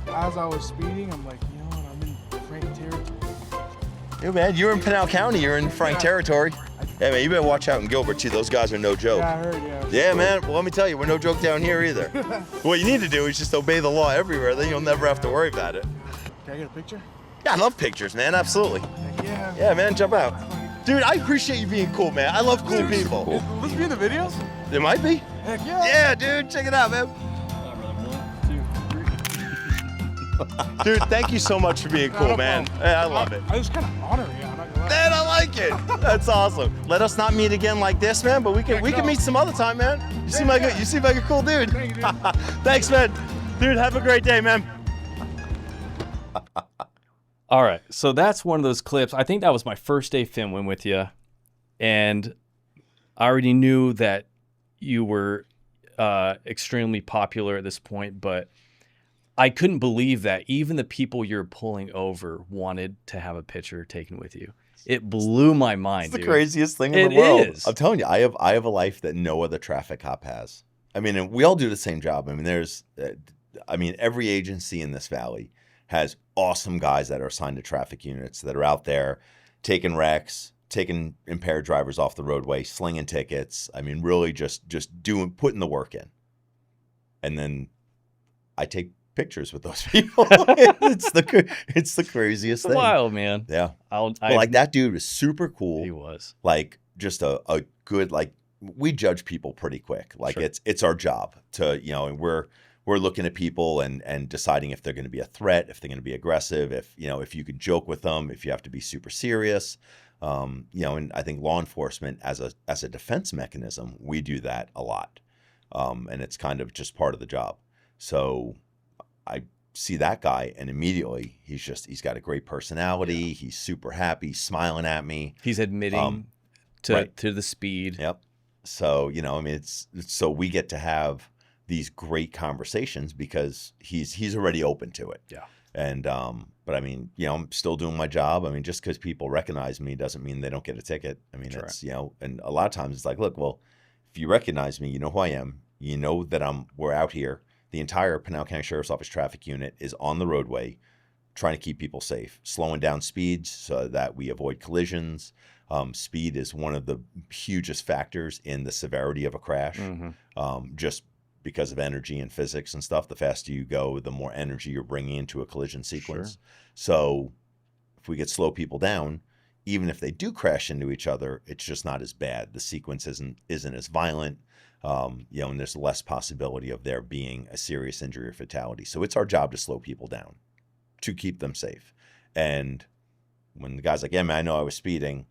Speaker 3: As I was speeding, I'm like, you know what, I'm in Frank territory.
Speaker 2: Yeah, man, you're in Pinal County. You're in Frank territory. Hey, man, you better watch out in Gilbert, too. Those guys are no joke.
Speaker 3: Yeah, I heard, yeah.
Speaker 2: Yeah, man. Well, let me tell you, we're no joke down here either. What you need to do is just obey the law everywhere. Then you'll never have to worry about it.
Speaker 3: Can I get a picture?
Speaker 2: Yeah, I love pictures, man. Absolutely.
Speaker 3: Yeah.
Speaker 2: Yeah, man, jump out. Dude, I appreciate you being cool, man. I love cool people.
Speaker 3: Will this be in the videos?
Speaker 2: It might be.
Speaker 3: Heck yeah.
Speaker 2: Yeah, dude, check it out, man. Dude, thank you so much for being cool, man. Hey, I love it.
Speaker 3: I was kind of honored, yeah. I'm not gonna lie.
Speaker 2: Man, I like it. That's awesome. Let us not meet again like this, man, but we can meet some other time, man. You seem like a cool dude.
Speaker 3: Thank you, dude.
Speaker 2: Thanks, man. Dude, have a great day, man.
Speaker 1: All right, so that's one of those clips. I think that was my first day filming with you, and I already knew that you were extremely popular at this point, but I couldn't believe that even the people you're pulling over wanted to have a picture taken with you. It blew my mind,
Speaker 2: It's the
Speaker 1: dude.
Speaker 2: craziest thing in the
Speaker 1: It
Speaker 2: world.
Speaker 1: is.
Speaker 2: I'm telling you, I have a life that no other traffic cop has. I mean, and we all do the same job. I mean, every agency in this valley has awesome guys that are assigned to traffic units that are out there taking wrecks, taking impaired drivers off the roadway, slinging tickets. I mean, really just putting the work in. And then I take pictures with those people. it's the craziest thing.
Speaker 1: It's wild, man.
Speaker 2: Yeah.
Speaker 1: Well,
Speaker 2: Like, that dude was super cool.
Speaker 1: He was.
Speaker 2: Like, just a good, like, we judge people pretty quick. Like,
Speaker 1: Sure.
Speaker 2: it's our job to, and we're looking at people and deciding if they're going to be a threat, if they're going to be aggressive, if you could joke with them, if you have to be super serious. And I think law enforcement as a defense mechanism, we do that a lot. And it's kind of just part of the job. So I see that guy, and immediately he's got a great personality. Yeah. He's super happy, smiling at me.
Speaker 1: He's admitting to the speed.
Speaker 2: Yep. So, so we get to have these great conversations because he's already open to it.
Speaker 1: Yeah.
Speaker 2: And, but I mean, I'm still doing my job. I mean, just because people recognize me doesn't mean they don't get a ticket. I mean,
Speaker 1: Sure.
Speaker 2: it's, and a lot of times it's like, look, well, if you recognize me, you know who I am. You know that we're out here. The entire Pinal County Sheriff's Office traffic unit is on the roadway trying to keep people safe, slowing down speeds so that we avoid collisions. Speed is one of the hugest factors in the severity of a crash, just because of energy and physics and stuff. The faster you go, the more energy you're bringing into a collision sequence. Sure. So if we could slow people down, even if they do crash into each other, it's just not as bad. The sequence isn't as violent, and there's less possibility of there being a serious injury or fatality. So it's our job to slow people down, to keep them safe. And when the guy's like, yeah, man, I know I was speeding,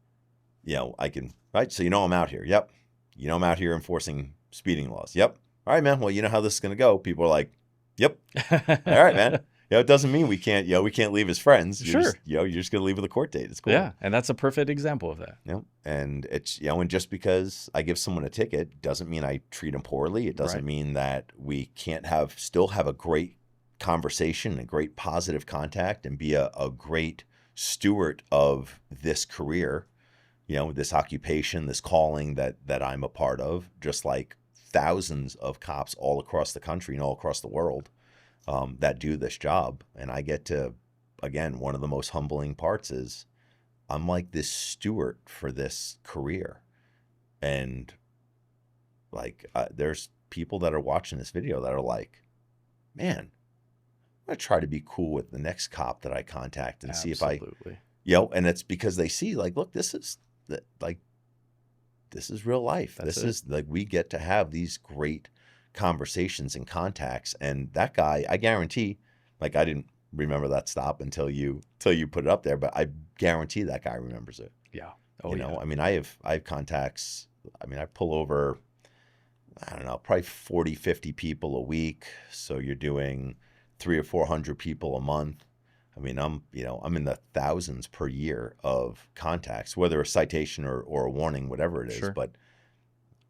Speaker 2: I can, right? So I'm out here. Yep. I'm out here enforcing speeding laws. Yep. All right, man. Well, you know how this is going to go. People are like, yep. All right, man. It doesn't mean we can't leave as friends. You're just going to leave with a court date. It's cool.
Speaker 1: Yeah. And that's a perfect example of that.
Speaker 2: And it's, and just because I give someone a ticket doesn't mean I treat them poorly. It doesn't mean that we can't still have a great conversation, a great positive contact, and be a great steward of this career, this occupation, this calling that I'm a part of, just like thousands of cops all across the country and all across the world that do this job. And I get to, again, one of the most humbling parts is I'm like this steward for this career. And like, there's people that are watching this video that are like, man, I'm going to try to be cool with the next cop that I contact and see if and it's because they see like, look, this is real life. This is like, we get to have these great conversations and contacts. And that guy, I guarantee, like, I didn't remember that stop until you put it up there, but I guarantee that guy remembers it.
Speaker 1: Yeah.
Speaker 2: I mean, I have contacts. I mean, I pull over, I don't know, probably 40, 50 people a week. So you're doing 300 or 400 people a month. I mean, I'm in the thousands per year of contacts, whether a citation or a warning, whatever it is. Sure. But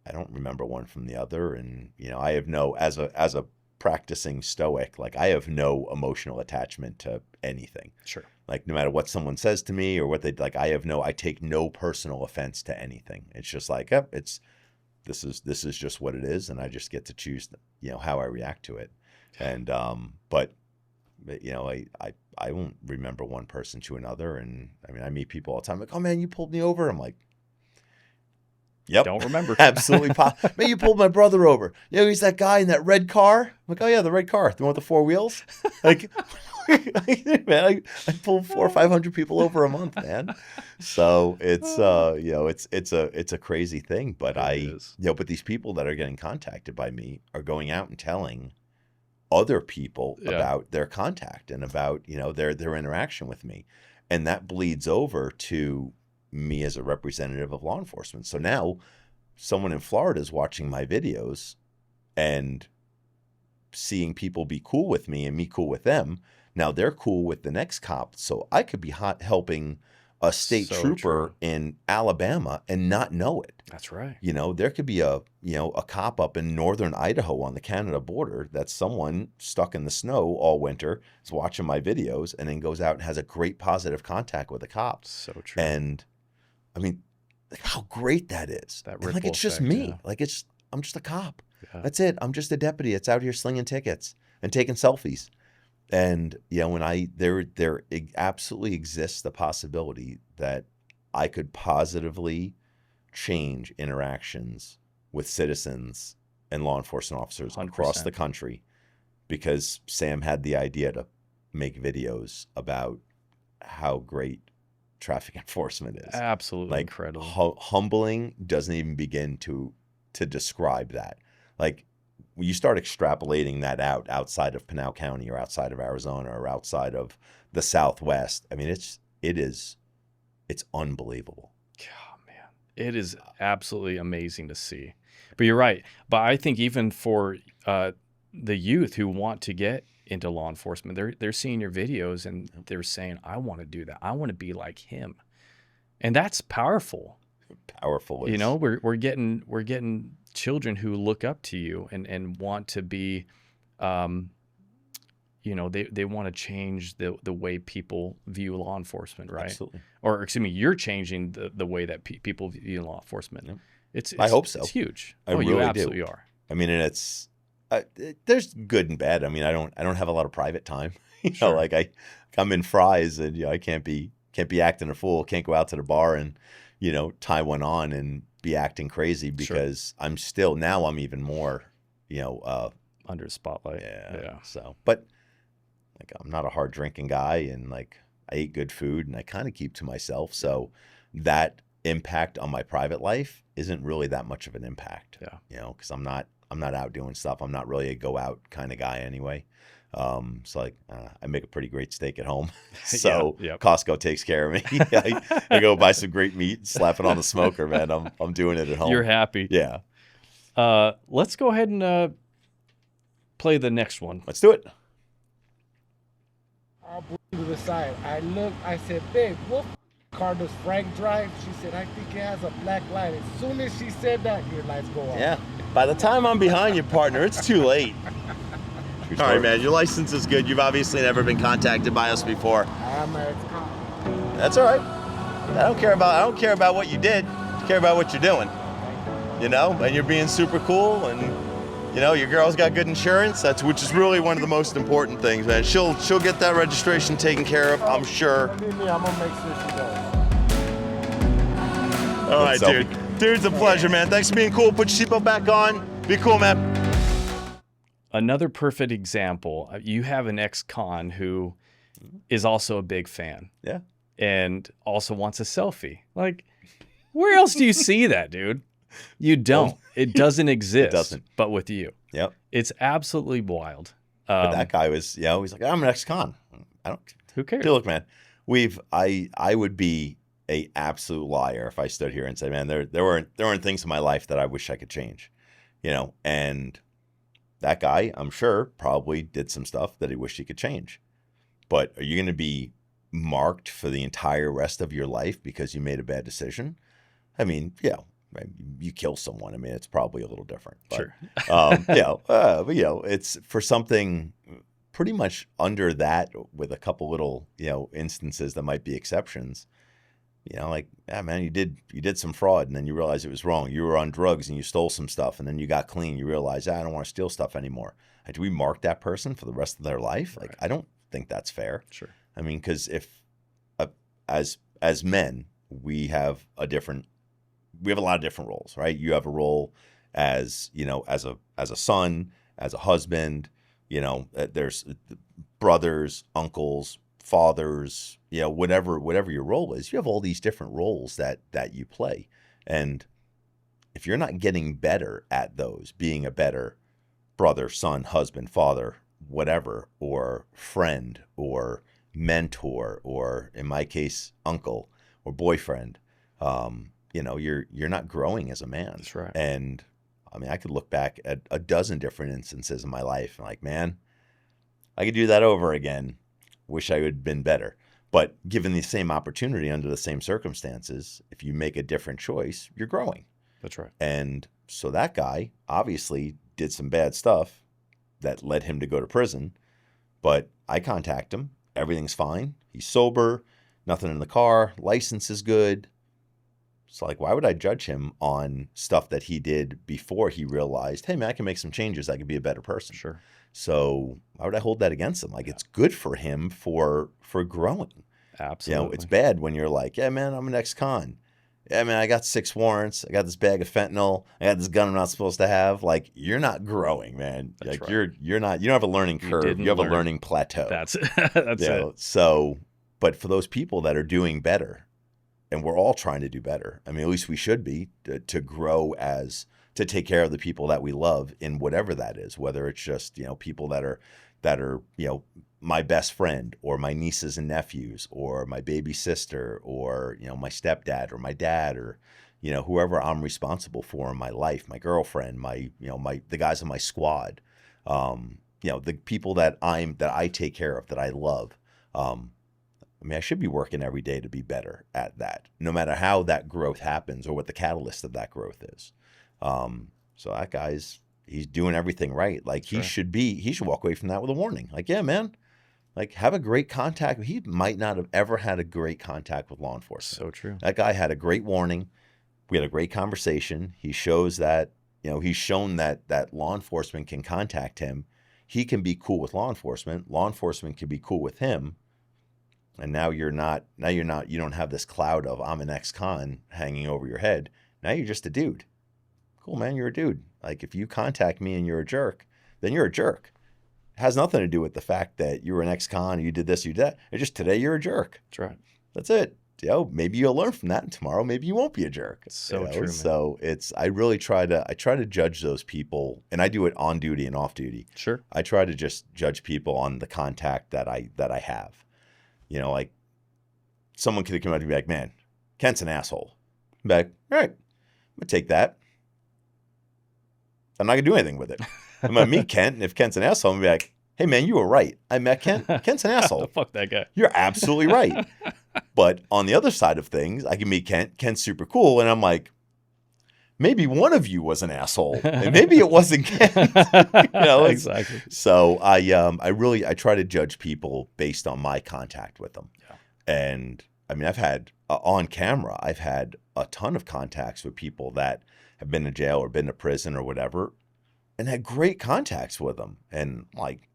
Speaker 2: I don't remember one from the other. And, I have as a practicing stoic, like, I have no emotional attachment to anything. Sure. Like, no matter what someone says to me or what they like, I take no personal offense to anything. It's just like, this is just what it is. And I just get to choose, how I react to it. And, but I won't remember one person to another. And I mean, I meet people all the time like, oh man, you pulled me over. I'm like, yep.
Speaker 1: Don't remember.
Speaker 2: Absolutely. Man, you pulled my brother over. He's that guy in that red car. I'm like, oh yeah, the red car, the one with the 4 wheels. Like, man, I pull 400 or 500 people over a month, man. So it's, it's a crazy thing, but but these people that are getting contacted by me are going out and telling other people about their contact and about, their interaction with me. And that bleeds over to me as a representative of law enforcement. So now someone in Florida is watching my videos and seeing people be cool with me and me cool with them. Now they're cool with the next cop. So I could be helping a state trooper in Alabama and not know it.
Speaker 1: That's right.
Speaker 2: There could be a cop up in northern Idaho on the Canada border that's someone stuck in the snow all winter is watching my videos and then goes out and has a great positive contact with a cop.
Speaker 1: So true.
Speaker 2: And I mean, like, how great that is.
Speaker 1: That
Speaker 2: and, like, it's just me. Yeah. Like, I'm just a cop. Yeah. That's it. I'm just a deputy that's out here slinging tickets and taking selfies. And when there absolutely exists the possibility that I could positively change interactions with citizens and law enforcement officers 100%. Across the country, because Sam had the idea to make videos about how great traffic enforcement is.
Speaker 1: Absolutely,
Speaker 2: like,
Speaker 1: incredible.
Speaker 2: Humbling doesn't even begin to describe that. Like, when you start extrapolating that outside of Pinal County or outside of Arizona or outside of the Southwest, I mean, it's unbelievable.
Speaker 1: Oh, man, it is absolutely amazing to see. But you're right. But I think even for the youth who want to get into law enforcement, they're seeing your videos and they're saying, I want to do that. I want to be like him. And that's powerful.
Speaker 2: Powerful.
Speaker 1: We're getting children who look up to you and want to be, they want to change the way people view law enforcement, right?
Speaker 2: Absolutely.
Speaker 1: Or excuse me, you're changing the way that people view law enforcement. Yep.
Speaker 2: I hope so.
Speaker 1: It's huge.
Speaker 2: I
Speaker 1: You
Speaker 2: really do.
Speaker 1: absolutely are.
Speaker 2: I mean, and it's there's good and bad. I mean, I don't have a lot of private time.
Speaker 1: Sure.
Speaker 2: Like I'm in Fry's, and I can't be acting a fool. Can't go out to the bar and tie one on and be acting crazy because I'm even more
Speaker 1: Under the spotlight.
Speaker 2: yeah. So, but like I'm not a hard drinking guy, and like I eat good food, and I kind of keep to myself. So that impact on my private life isn't really that much of an impact.
Speaker 1: Yeah.
Speaker 2: Because I'm not out doing stuff. I'm not really a go out kind of guy anyway. So like I make a pretty great steak at home. So Costco takes care of me. I go buy some great meat and slap it on the smoker, man. I'm doing it at home.
Speaker 1: You're happy.
Speaker 2: Yeah.
Speaker 1: Let's go ahead and play the next one.
Speaker 2: Let's do it.
Speaker 3: I'll bring to the side. I said, babe, what car does Frank drive? She said, I think it has a black light. As soon as she said that, your lights go off.
Speaker 2: Yeah. By the time I'm behind you, partner, it's too late. All right, man. Your license is good. You've obviously never been contacted by us before.
Speaker 3: I'm an ex-cop.
Speaker 2: That's all right. I don't care about what you did. I care about what you're doing. And you're being super cool, and your girl's got good insurance. Which is really one of the most important things, man. She'll get that registration taken care of, I'm sure.
Speaker 3: Believe me, I'm gonna make sure she does.
Speaker 2: All right, dude. Dude, it's a pleasure, man. Thanks for being cool. Put your seatbelt back on. Be cool, man.
Speaker 1: Another perfect example. You have an ex-con who is also a big fan.
Speaker 2: Yeah.
Speaker 1: And also wants a selfie. Like, where else do you see that, dude? You don't. It doesn't exist.
Speaker 2: It doesn't.
Speaker 1: But with you.
Speaker 2: Yep.
Speaker 1: It's absolutely wild.
Speaker 2: But that guy was, he's like, I'm an ex-con.
Speaker 1: Who cares?
Speaker 2: Dude, look, man, I would be a absolute liar if I stood here and said, man, there weren't things in my life that I wish I could change, and that guy, I'm sure, probably did some stuff that he wished he could change. But are you going to be marked for the entire rest of your life because you made a bad decision? I mean, you kill someone. I mean, it's probably a little different. But,
Speaker 1: sure.
Speaker 2: but it's for something pretty much under that, with a couple little, instances that might be exceptions. Like, yeah, man, you did some fraud, and then you realize it was wrong. You were on drugs and you stole some stuff, and then you got clean. You realize, I don't want to steal stuff anymore. Do we mark that person for the rest of their life?
Speaker 1: Right.
Speaker 2: Like, I don't think that's fair.
Speaker 1: Sure.
Speaker 2: I mean, because if as men, we have a lot of different roles, right? You have a role as a son, as a husband. There's brothers, uncles, fathers, whatever your role is. You have all these different roles that you play, and if you're not getting better at those, being a better brother, son, husband, father, whatever, or friend, or mentor, or in my case, uncle or boyfriend, you're not growing as a man.
Speaker 1: That's right.
Speaker 2: And I mean, I could look back at a dozen different instances in my life and like, man, I could do that over again. Wish I had been better. But given the same opportunity under the same circumstances, if you make a different choice, you're growing.
Speaker 1: That's right.
Speaker 2: And so that guy obviously did some bad stuff that led him to go to prison. But I contact him. Everything's fine. He's sober. Nothing in the car. License is good. So like, why would I judge him on stuff that he did before he realized, hey, man, I can make some changes. I could be a better person.
Speaker 1: Sure.
Speaker 2: So why would I hold that against him? Like, it's good for him for growing.
Speaker 1: Absolutely.
Speaker 2: It's bad when you're like, yeah, man, I'm an ex-con. Yeah, man, I got 6 warrants. I got this bag of fentanyl. I got this gun I'm not supposed to have. Like, you're not growing, man.
Speaker 1: That's
Speaker 2: like
Speaker 1: right.
Speaker 2: you don't have a learning curve. You have a learning plateau.
Speaker 1: That's it.
Speaker 2: So, but for those people that are doing better, and we're all trying to do better. I mean, at least we should be to grow to take care of the people that we love in whatever that is, whether it's just, people that are, my best friend or my nieces and nephews or my baby sister or, my stepdad or my dad or, whoever I'm responsible for in my life, my girlfriend, the guys in my squad, the people that I take care of, that I love. I mean, I should be working every day to be better at that, no matter how that growth happens or what the catalyst of that growth is. So that guy's, he's doing everything right. Like, he should walk away from that with a warning. Like, yeah, man, like, have a great contact. He might not have ever had a great contact with law enforcement.
Speaker 1: So true.
Speaker 2: That guy had a great warning. We had a great conversation. He shows that, he's shown that law enforcement can contact him. He can be cool with law enforcement. Law enforcement can be cool with him. And now you don't have this cloud of I'm an ex-con hanging over your head. Now you're just a dude. Cool, man, you're a dude. Like, if you contact me and you're a jerk, then you're a jerk. It has nothing to do with the fact that you were an ex-con, you did this, you did that. It's just today you're a jerk.
Speaker 1: That's right.
Speaker 2: That's it. Maybe you'll learn from that, and tomorrow maybe you won't be a jerk.
Speaker 1: It's so true, man.
Speaker 2: So I really try to judge those people, and I do it on duty and off duty.
Speaker 1: Sure.
Speaker 2: I try to just judge people on the contact that I have. Like, someone could come out and be like, man, Kent's an asshole. I'm like, all right, I'm gonna take that. I'm not gonna do anything with it. I'm gonna meet Kent, and if Kent's an asshole, I'm gonna be like, hey man, you were right. I met Kent. Kent's an asshole.
Speaker 1: Fuck that guy.
Speaker 2: You're absolutely right. But on the other side of things, I can meet Kent. Kent's super cool, and I'm like, maybe one of you was an asshole, and maybe it wasn't Kent.
Speaker 1: Exactly.
Speaker 2: So I try to judge people based on my contact with them.
Speaker 1: Yeah.
Speaker 2: And I mean, I've had on camera, I've had a ton of contacts with people that have been to jail or been to prison or whatever, and had great contacts with them. And like,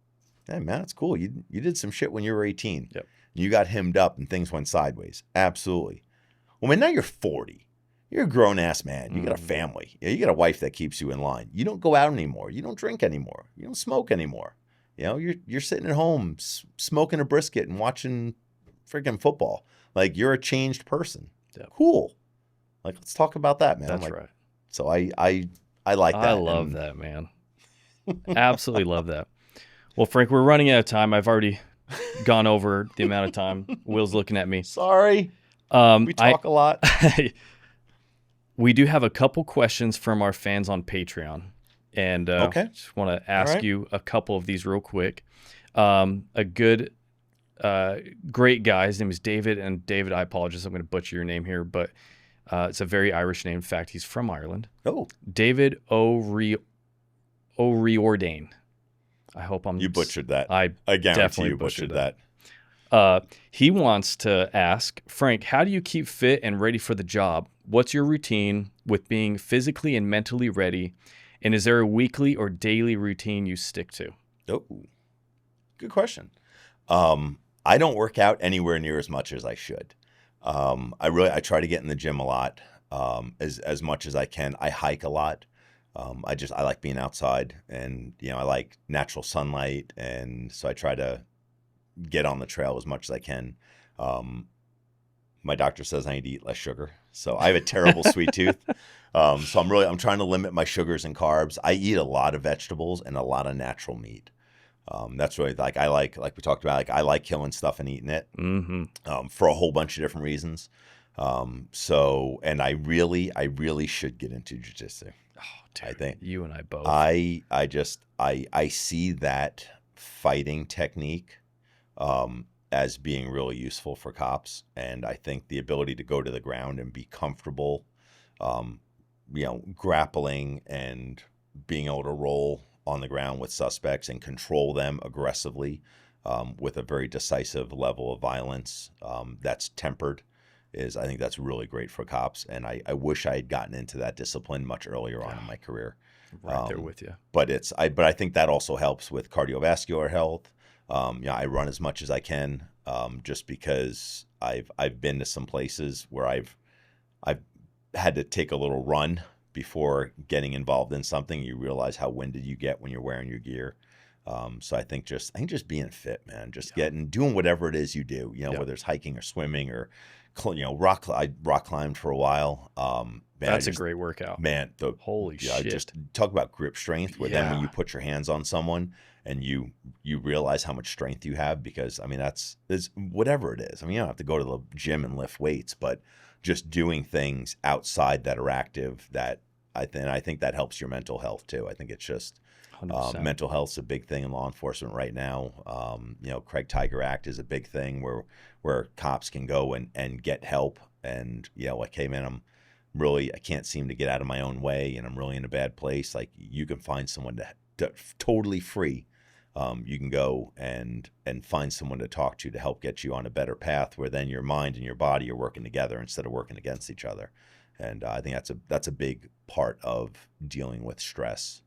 Speaker 2: hey man, it's cool. You did some shit when you were 18.
Speaker 1: Yep.
Speaker 2: You got hemmed up and things went sideways. Absolutely. Well, man, now you're 40. You're a grown-ass man. You got a family. You got a wife that keeps you in line. You don't go out anymore. You don't drink anymore. You don't smoke anymore. You're sitting at home smoking a brisket and watching freaking football. Like, you're a changed person.
Speaker 1: Yep.
Speaker 2: Cool. Like, let's talk about that, man.
Speaker 1: That's right.
Speaker 2: So I like that.
Speaker 1: I love that, man. Absolutely love that. Well, Frank, we're running out of time. I've already gone over the amount of time. Will's looking at me.
Speaker 2: Sorry. We talk a lot.
Speaker 1: We do have a couple questions from our fans on Patreon. And
Speaker 2: okay.
Speaker 1: Just want to ask you a couple of these real quick. A good, great guy. His name is David. And David, I apologize. I'm going to butcher your name here, but it's a very Irish name. In fact, he's from Ireland.
Speaker 2: Oh.
Speaker 1: David O'Riordan. I hope I'm...
Speaker 2: You butchered that.
Speaker 1: I
Speaker 2: guarantee you butchered that.
Speaker 1: He wants to ask, Frank, how do you keep fit and ready for the job? What's your routine with being physically and mentally ready? And is there a weekly or daily routine you stick to?
Speaker 2: Oh, good question. I don't work out anywhere near as much as I should. I try to get in the gym a lot, as much as I can. I hike a lot. I like being outside, and I like natural sunlight, and so I try to get on the trail as much as I can. My doctor says I need to eat less sugar, so I have a terrible sweet tooth. So I'm trying to limit my sugars and carbs. I eat a lot of vegetables and a lot of natural meat. That's really like we talked about. Like, I like killing stuff and eating it for a whole bunch of different reasons. And I really should get into jiu-jitsu.
Speaker 1: Oh, dude,
Speaker 2: I think
Speaker 1: you and I both.
Speaker 2: I see that fighting technique as being really useful for cops, and I think the ability to go to the ground and be comfortable, grappling and being able to roll on the ground with suspects and control them aggressively with a very decisive level of violence that's tempered. I think that's really great for cops, and I wish I had gotten into that discipline much earlier on in my career.
Speaker 1: Right there with you.
Speaker 2: But I think that also helps with cardiovascular health. I run as much as I can, just because I've been to some places where I've had to take a little run before getting involved in something. You realize how winded you get when you're wearing your gear. So I think just being fit, man, doing whatever it is you do, whether it's hiking or swimming or, I rock climbed for a while.
Speaker 1: That's a great workout,
Speaker 2: man.
Speaker 1: Holy shit.
Speaker 2: Just talk about grip strength, where then when you put your hands on someone and you realize how much strength you have, because I mean, that's whatever it is. I mean, you don't have to go to the gym and lift weights, but just doing things outside that are active, that I think that helps your mental health too. I think it's just mental health's a big thing in law enforcement right now. Craig Tiger Act is a big thing where cops can go and get help. And like, hey man, I can't seem to get out of my own way, and I'm really in a bad place. Like, you can find someone to totally free. You can go and find someone to talk to help get you on a better path, where then your mind and your body are working together instead of working against each other. And I think that's a big part of dealing with stress,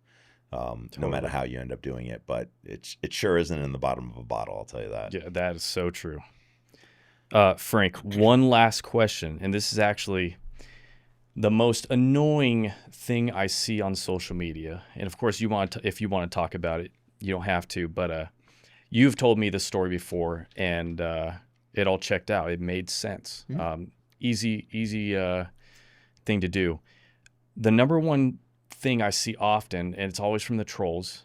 Speaker 2: no matter how you end up doing it. But it sure isn't in the bottom of a bottle, I'll tell you that.
Speaker 1: Yeah, that is so true. Frank, one last question, and this is actually the most annoying thing I see on social media. And of course, if you want to talk about it, you don't have to. But you've told me this story before, and it all checked out. It made sense. Easy thing to do. The number one thing I see often, and it's always from the trolls,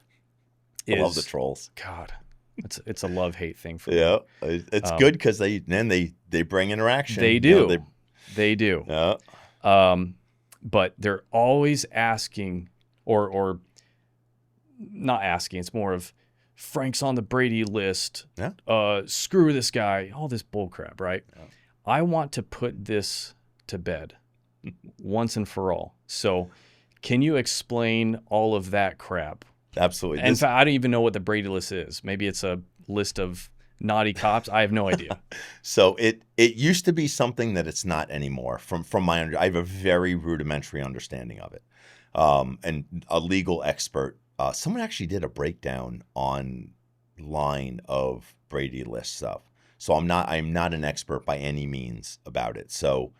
Speaker 2: I love the trolls.
Speaker 1: God, it's a love-hate thing for me.
Speaker 2: Yeah, it's good because they bring interaction.
Speaker 1: They do. They do.
Speaker 2: Yeah.
Speaker 1: But they're always asking, or not asking. It's more of Frank's on the Brady list.
Speaker 2: Yeah.
Speaker 1: Screw this guy. All this bull crap, right? Yeah. I want to put this to bed once and for all. So, can you explain all of that crap?
Speaker 2: Absolutely.
Speaker 1: In fact, I don't even know what the Brady list is. Maybe it's a list of naughty cops. I have no idea.
Speaker 2: So it used to be something that it's not anymore. From my I have a very rudimentary understanding of it. And a legal expert, someone actually did a breakdown online of Brady list stuff. So I'm not an expert by any means about it. So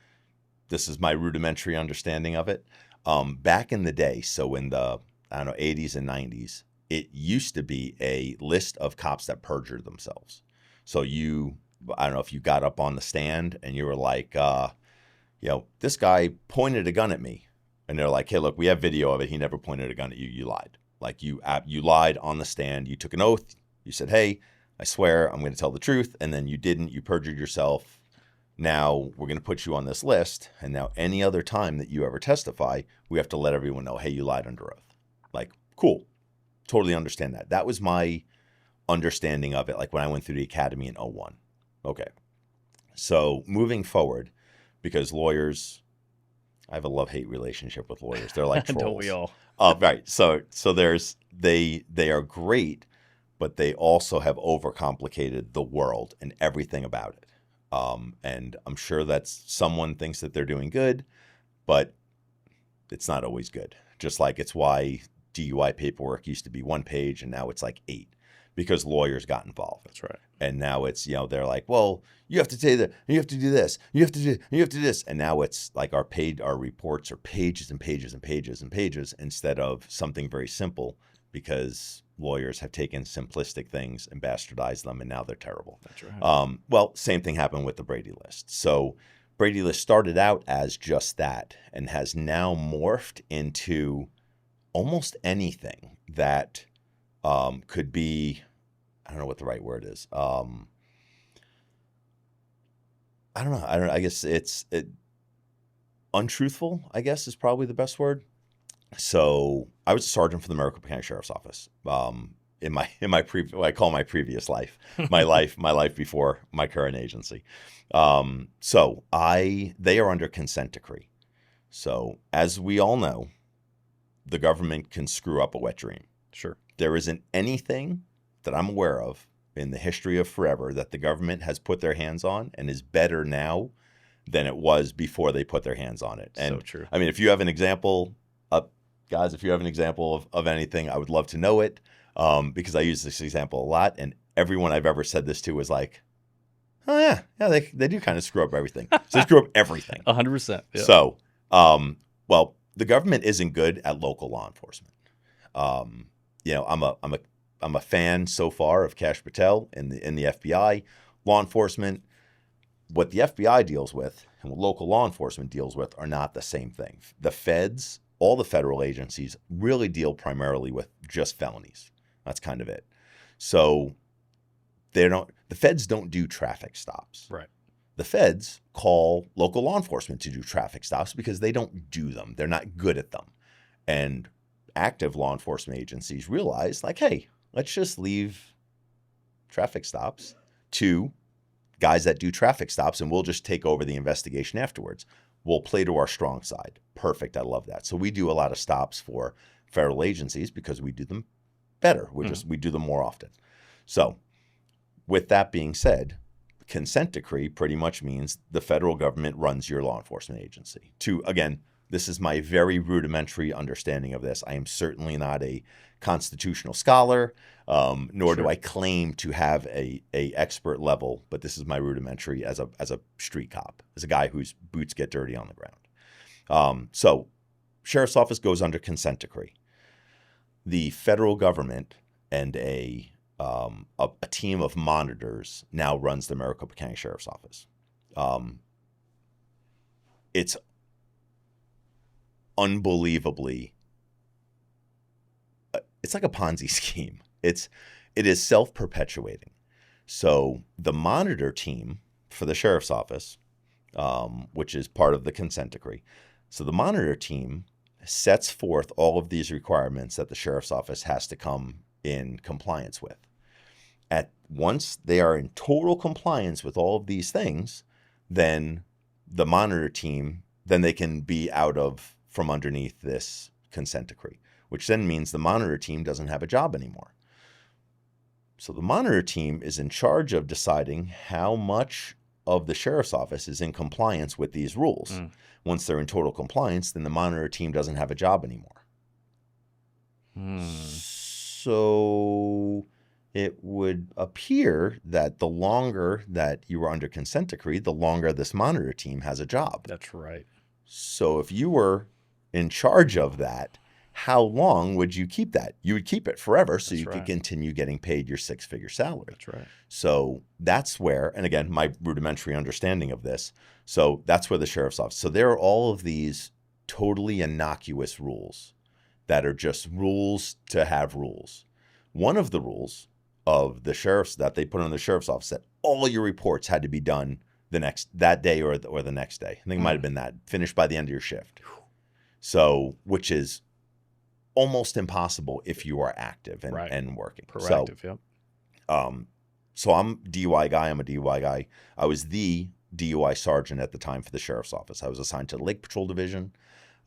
Speaker 2: this is my rudimentary understanding of it. Back in the day, so in the 80s and 90s, it used to be a list of cops that perjured themselves. So I don't know if you got up on the stand and you were like, this guy pointed a gun at me. And they're like, hey, look, we have video of it. He never pointed a gun at you. You lied. Like you lied on the stand. You took an oath. You said, hey, I swear I'm going to tell the truth. And then you didn't. You perjured yourself. Now we're going to put you on this list. And now any other time that you ever testify, we have to let everyone know, hey, you lied under oath. Like, cool. Totally understand that. That was my understanding of it, like when I went through the academy in 2001. Okay. So moving forward, because lawyers, I have a love-hate relationship with lawyers. They're like trolls.
Speaker 1: Don't we all?
Speaker 2: Right. So they are great, but they also have overcomplicated the world and everything about it. And I'm sure that someone thinks that they're doing good, but it's not always good. Just like it's why DUI paperwork used to be 1 page and now it's like 8 because lawyers got involved.
Speaker 1: That's right.
Speaker 2: And now it's, they're like, well, you have to say that, you have to do this, you have to do this. And now it's like our reports are pages and pages and pages and pages instead of something very simple because lawyers have taken simplistic things and bastardized them and now they're terrible.
Speaker 1: That's right.
Speaker 2: Well, same thing happened with the Brady list. So Brady list started out as just that and has now morphed into almost anything that could be, I don't know what the right word is. I don't know. I guess it's untruthful, I guess is probably the best word. So I was a sergeant for the Maricopa County Sheriff's Office. In my what I call my previous life, my life before my current agency. So they are under consent decree. So as we all know, the government can screw up a wet dream.
Speaker 1: Sure.
Speaker 2: There isn't anything that I'm aware of in the history of forever that the government has put their hands on and is better now than it was before they put their hands on it. And
Speaker 1: so true.
Speaker 2: I mean, if you have an example, guys, if you have an example of anything, I would love to know it because I use this example a lot. And everyone I've ever said this to was like, oh, yeah, they do kind of screw up everything. So they screw up everything.
Speaker 1: 100%. Yeah.
Speaker 2: So, well, the government isn't good at local law enforcement. I'm a fan so far of Kash Patel in the FBI. Law enforcement, what the FBI deals with and what local law enforcement deals with are not the same thing. The feds, all the federal agencies really deal primarily with just felonies. That's kind of it. So the feds don't do traffic stops.
Speaker 1: Right.
Speaker 2: The feds call local law enforcement to do traffic stops because they don't do them. They're not good at them. And active law enforcement agencies realize, like, hey, let's just leave traffic stops to guys that do traffic stops and we'll just take over the investigation afterwards. We'll play to our strong side. Perfect. I love that. So we do a lot of stops for federal agencies because we do them better. We do them more often. So with that being said, consent decree pretty much means the federal government runs your law enforcement agency. Again, this is my very rudimentary understanding of this. I am certainly not a constitutional scholar, nor do I claim to have a expert level, but this is my rudimentary as a street cop, as a guy whose boots get dirty on the ground. So sheriff's office goes under consent decree. The federal government and a team of monitors now runs the Maricopa County Sheriff's Office. It's unbelievably, it's like a Ponzi scheme. It is self-perpetuating. So the monitor team for the sheriff's office, which is part of the consent decree. So the monitor team sets forth all of these requirements that the sheriff's office has to come in compliance with. Once they are in total compliance with all of these things, then the monitor team, then they can be from underneath this consent decree, which then means the monitor team doesn't have a job anymore. So the monitor team is in charge of deciding how much of the sheriff's office is in compliance with these rules. Once they're in total compliance, then the monitor team doesn't have a job anymore. So it would appear that the longer that you were under consent decree, the longer this monitor team has a job.
Speaker 1: That's right.
Speaker 2: So if you were in charge of that, how long would you keep that? You would keep it forever so could continue getting paid your six-figure salary.
Speaker 1: That's right.
Speaker 2: So that's where, and again, my rudimentary understanding of this, so that's where the sheriff's office. So there are all of these totally innocuous rules that are just rules to have rules. One of the rules of the sheriff's that they put on the sheriff's office that all your reports had to be done that day or the next day. I think it might have been that, finished by the end of your shift. So, which is almost impossible if you are active and working.
Speaker 1: Proactive, yep.
Speaker 2: So I'm DUI guy. I'm a DUI guy. I was the DUI sergeant at the time for the sheriff's office. I was assigned to the Lake Patrol Division,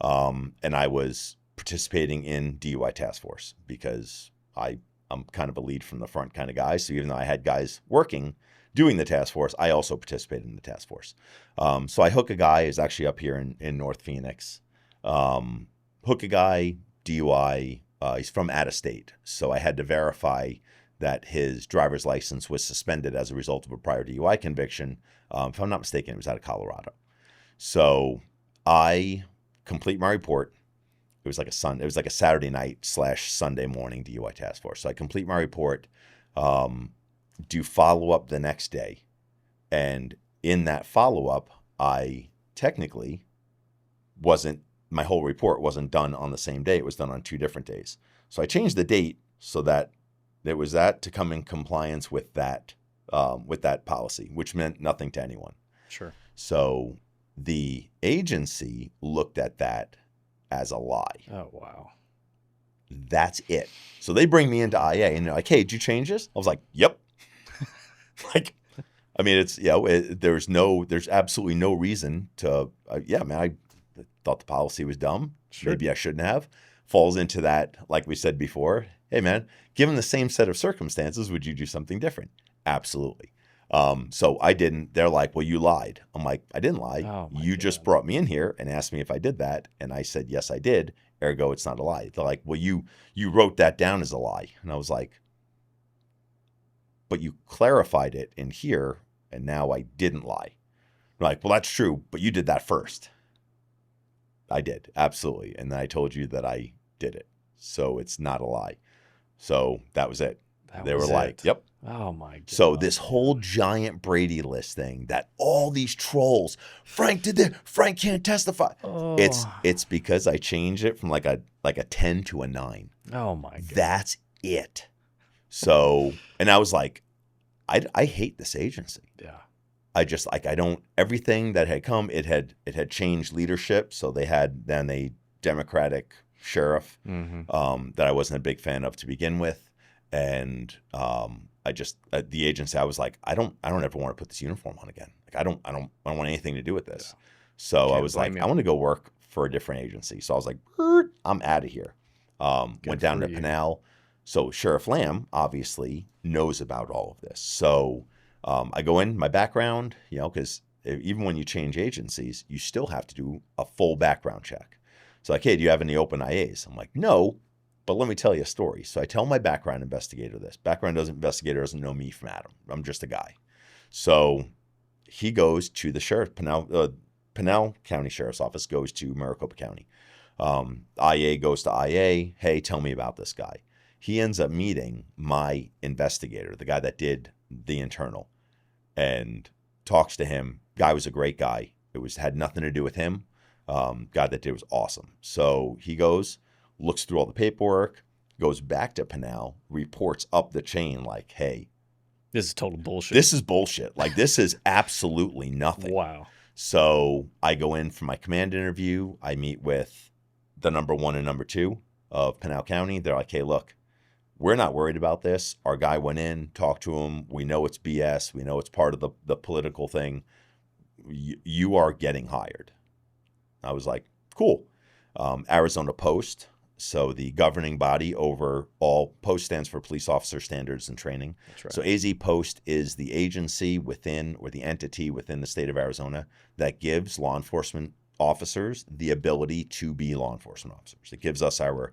Speaker 2: and I was participating in DUI task force because I'm kind of a lead from the front kind of guy. So even though I had guys working, doing the task force, I also participated in the task force. So I hook a guy who's actually up here in North Phoenix. Hook a guy, DUI, he's from out of state. So I had to verify that his driver's license was suspended as a result of a prior DUI conviction. If I'm not mistaken, it was out of Colorado. So I complete my report. It was like a Saturday night / Sunday morning DUI task force. So I complete my report, do follow up the next day. And in that follow up, I technically my whole report wasn't done on the same day. It was done on 2 different days. So I changed the date so that it was that to come in compliance with that policy, which meant nothing to anyone.
Speaker 1: Sure.
Speaker 2: So the agency looked at that as a lie.
Speaker 1: Oh, wow.
Speaker 2: That's it. So they bring me into IA and they're like, hey, did you change this? I was like, yep. It's, there's absolutely no reason to, I thought the policy was dumb. Sure. Maybe I shouldn't have. Falls into that, like we said before. Hey, man, given the same set of circumstances, would you do something different? Absolutely. So I didn't. They're like, well, you lied. I'm like, I didn't lie.
Speaker 1: Oh,
Speaker 2: you just brought me in here and asked me if I did that. And I said, yes, I did. Ergo, it's not a lie. They're like, well, you wrote that down as a lie. And I was like, but you clarified it in here. And now I didn't lie. They're like, well, that's true. But you did that first. I did. Absolutely. And then I told you that I did it. So it's not a lie. So that was it. They were like, yep.
Speaker 1: Oh my God.
Speaker 2: So this whole giant Brady list thing that all these trolls, Frank did this, Frank can't testify.
Speaker 1: Oh.
Speaker 2: It's because I changed it from like a 10 to a 9.
Speaker 1: Oh my God.
Speaker 2: That's it. So, and I was like, I hate this agency.
Speaker 1: Yeah.
Speaker 2: I just everything that had come, it had changed leadership. So they had then a Democratic sheriff that I wasn't a big fan of to begin with. And I just the agency, I was like, I don't ever want to put this uniform on again. Like I don't want anything to do with this. Yeah. So I was like, I want to go work for a different agency. So I was like, I'm out of here. Went down to Pinal. So Sheriff Lamb obviously knows about all of this. So I go in, my background, because even when you change agencies, you still have to do a full background check. So like, hey, do you have any open IAs? I'm like, no, but let me tell you a story. So I tell my background investigator this. Background investigator doesn't know me from Adam. I'm just a guy. So he goes to the sheriff, Pinal County Sheriff's Office goes to Maricopa County. IA goes to IA. Hey, tell me about this guy. He ends up meeting my investigator, the guy that did the internal, and talks to him. Guy was a great guy. It had nothing to do with him. Guy that did was awesome. So he goes, looks through all the paperwork, goes back to Pinal, reports up the chain like, hey,
Speaker 1: This is total bullshit.
Speaker 2: this is bullshit. Like, this is absolutely nothing.
Speaker 1: Wow.
Speaker 2: So I go in for my command interview. I meet with the number 1 and number 2 of Pinal County. They're like, hey, look, we're not worried about this. Our guy went in, talked to him. We know it's BS. We know it's part of the political thing. You are getting hired. I was like, cool. Arizona Post. So the governing body over all, Post stands for Police Officer Standards and Training.
Speaker 1: That's right.
Speaker 2: So AZ Post is the agency within, or the entity within the state of Arizona that gives law enforcement officers the ability to be law enforcement officers. It gives us our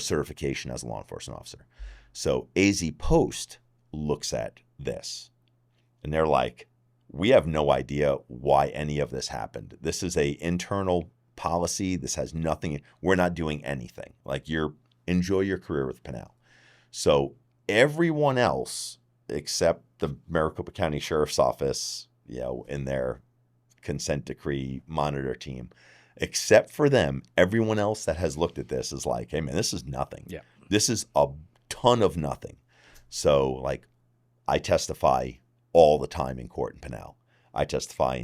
Speaker 2: certification as a law enforcement officer. So AZ Post looks at this and they're like, we have no idea why any of this happened. This is a internal policy. This has nothing. We're not doing anything. Like, enjoy your career with Pinal. So everyone else except the Maricopa County Sheriff's Office, in their consent decree monitor team, except for them, everyone else that has looked at this is like, hey man, this is nothing.
Speaker 1: Yeah.
Speaker 2: This is a ton of nothing. So like, I testify all the time in court in Pinal. I testify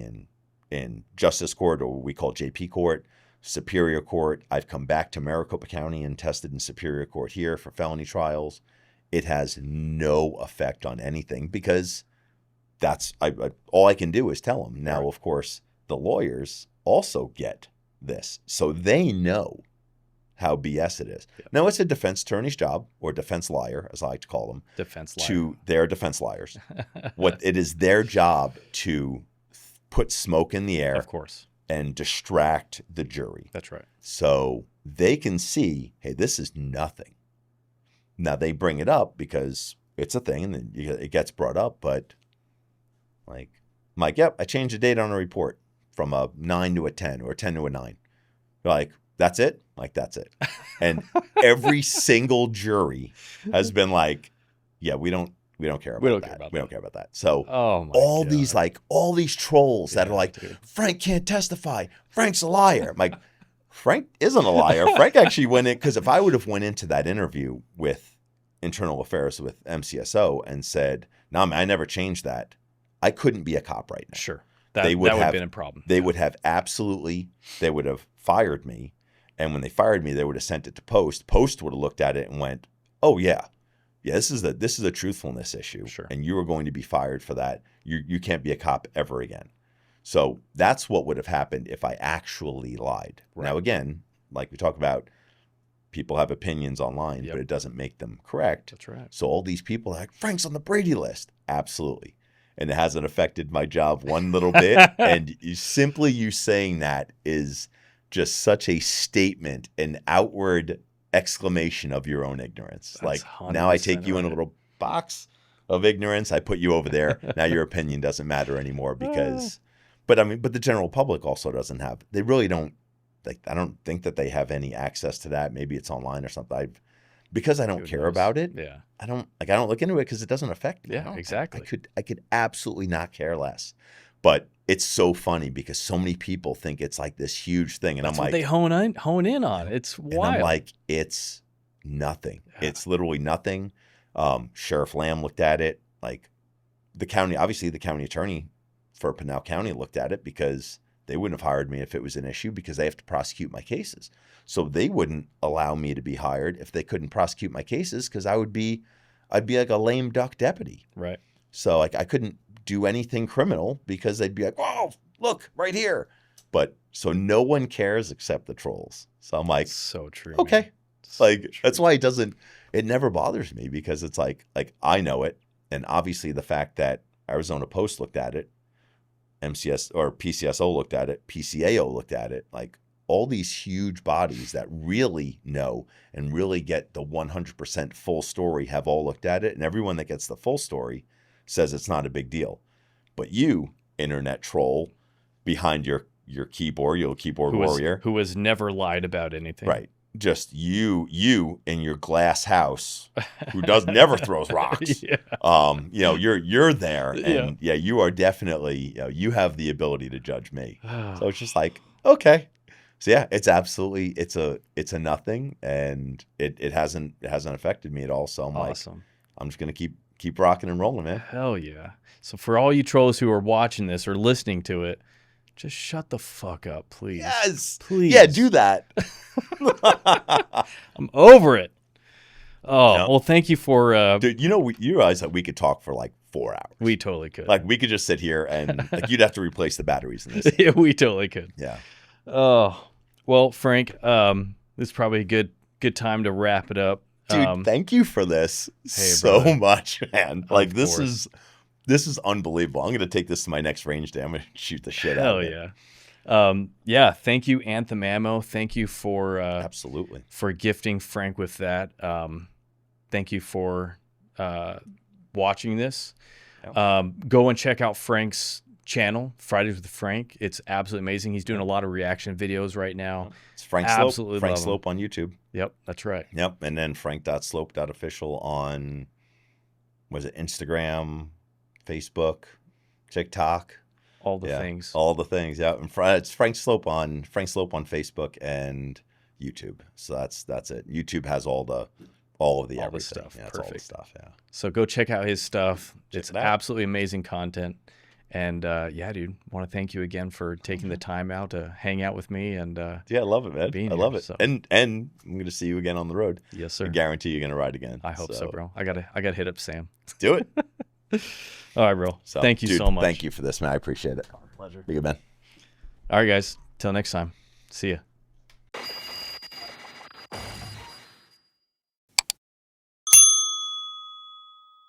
Speaker 2: in Justice Court, or what we call JP Court, Superior Court. I've come back to Maricopa County and tested in Superior Court here for felony trials. It has no effect on anything because that's all I can do is tell them. Now, of course, the lawyers also get this, so they know how BS it is.
Speaker 1: Yeah.
Speaker 2: Now, it's a defense attorney's job, or defense liar, as I like to call them.
Speaker 1: Defense liar.
Speaker 2: They're defense liars. It is their job to put smoke in the air,
Speaker 1: Of course.
Speaker 2: and distract the jury.
Speaker 1: That's right.
Speaker 2: So they can see, hey, this is nothing. Now, they bring it up because it's a thing and it gets brought up, but like, I'm like, yep, I changed the date on a report from a 9 to a 10 or a 10 to a 9. They're like, that's it? Like, that's it. And every single jury has been like, yeah, we don't care about that. We don't care about that. So all these trolls that are like, dude, Frank can't testify. Frank's a liar. I'm like, Frank isn't a liar. Frank actually went in, because if I would have went into that interview with Internal Affairs with MCSO and said, no, man, I never changed that, I couldn't be a cop right now.
Speaker 1: Sure. That would have been a problem.
Speaker 2: They would have fired me. And when they fired me, they would have sent it to Post. Post would have looked at it and went, oh yeah, this is a truthfulness issue.
Speaker 1: Sure. And
Speaker 2: you are going to be fired for that. You can't be a cop ever again. So that's what would have happened if I actually lied. Right. Now, again, like we talk about, people have opinions online, but it doesn't make them correct.
Speaker 1: That's right.
Speaker 2: So all these people are like, Frank's on the Brady list. Absolutely. And it hasn't affected my job one little bit. And you saying that is just such a statement, an outward exclamation of your own ignorance.
Speaker 1: That's
Speaker 2: like, now I take you in a little box of ignorance. I put you over there. Now your opinion doesn't matter anymore because, but the general public also doesn't have, they really don't, like, I don't think that they have any access to that. Maybe it's online or something. Because I don't care about it.
Speaker 1: Yeah.
Speaker 2: I don't look into it because it doesn't affect me.
Speaker 1: Yeah, exactly.
Speaker 2: I could absolutely not care less. But it's so funny because so many people think it's like this huge thing. And
Speaker 1: That's
Speaker 2: I'm
Speaker 1: what
Speaker 2: like,
Speaker 1: they hone in on. It's wild.
Speaker 2: And I'm like, it's nothing. Yeah. It's literally nothing. Sheriff Lamb looked at it. Like, the county attorney for Pinal County looked at it because they wouldn't have hired me if it was an issue because they have to prosecute my cases. So they wouldn't allow me to be hired if they couldn't prosecute my cases because I'd be like a lame duck deputy.
Speaker 1: Right.
Speaker 2: So like, I couldn't do anything criminal because they'd be like, oh, look right here. But so no one cares except the trolls. So I'm like,
Speaker 1: so true.
Speaker 2: Okay.
Speaker 1: So
Speaker 2: like,
Speaker 1: true.
Speaker 2: That's why it never bothers me because it's like I know it. And obviously the fact that Arizona Post looked at it. MCS or PCSO looked at it. PCAO looked at it. Like all these huge bodies that really know and really get the 100% full story have all looked at it. And everyone that gets the full story says it's not a big deal. But you, internet troll, behind your keyboard, you're a keyboard warrior.
Speaker 1: Who has never lied about anything.
Speaker 2: Right. Just you in your glass house who never throws rocks.
Speaker 1: Yeah.
Speaker 2: You're there, and you are definitely, you have the ability to judge me. So it's just like, okay. So yeah, it's absolutely, it's a nothing, and it hasn't affected me at all. So I'm
Speaker 1: awesome.
Speaker 2: like, I'm just going to keep rocking and rolling, man.
Speaker 1: Hell yeah. So for all you trolls who are watching this or listening to it, just shut the fuck up, please.
Speaker 2: Yes.
Speaker 1: Please.
Speaker 2: Yeah, do that.
Speaker 1: I'm over it. Oh,
Speaker 2: Yeah.
Speaker 1: well, thank you for...
Speaker 2: Dude, you realize that we could talk for like 4 hours.
Speaker 1: We totally could.
Speaker 2: Like, we could just sit here and like you'd have to replace the batteries in this.
Speaker 1: Yeah, we totally could.
Speaker 2: Yeah.
Speaker 1: Oh, well, Frank, this is probably a good time to wrap it up.
Speaker 2: Dude, thank you for this so much, man. Like, this is unbelievable. I'm going to take this to my next range day. I'm going to shoot the shit out of it.
Speaker 1: Hell yeah. Thank you, Anthem Ammo. Thank you for
Speaker 2: absolutely
Speaker 1: for gifting Frank with that. Thank you for watching this. Yep. Go and check out Frank's channel, Fridays with Frank. It's absolutely amazing. He's doing a lot of reaction videos right now.
Speaker 2: It's Frank Sloup. Frank Sloup on YouTube.
Speaker 1: Yep, that's right.
Speaker 2: Yep, and then frank.sloup.official on, was it Instagram, Facebook, TikTok?
Speaker 1: All the things.
Speaker 2: All the things. Yeah, and it's Frank Sloup on Facebook and YouTube. So that's it. YouTube has all of the everything.
Speaker 1: Stuff.
Speaker 2: Yeah,
Speaker 1: perfect.
Speaker 2: That's all the stuff. Yeah.
Speaker 1: So go check out his stuff. It's
Speaker 2: it out.
Speaker 1: Absolutely amazing content. And yeah, dude, want to thank you again for taking the time out to hang out with me. And
Speaker 2: yeah, I love it, man. I love it.
Speaker 1: So.
Speaker 2: And I'm going to see you again on the road.
Speaker 1: Yes, sir.
Speaker 2: I guarantee you're going to ride again.
Speaker 1: I hope so, bro. I gotta hit up Sam.
Speaker 2: Do it.
Speaker 1: All right, bro.
Speaker 2: So,
Speaker 1: thank you
Speaker 2: dude,
Speaker 1: so much.
Speaker 2: Thank you for this, man. I appreciate it.
Speaker 1: Pleasure.
Speaker 2: Be good, man.
Speaker 1: All right, guys. Till next time. See ya.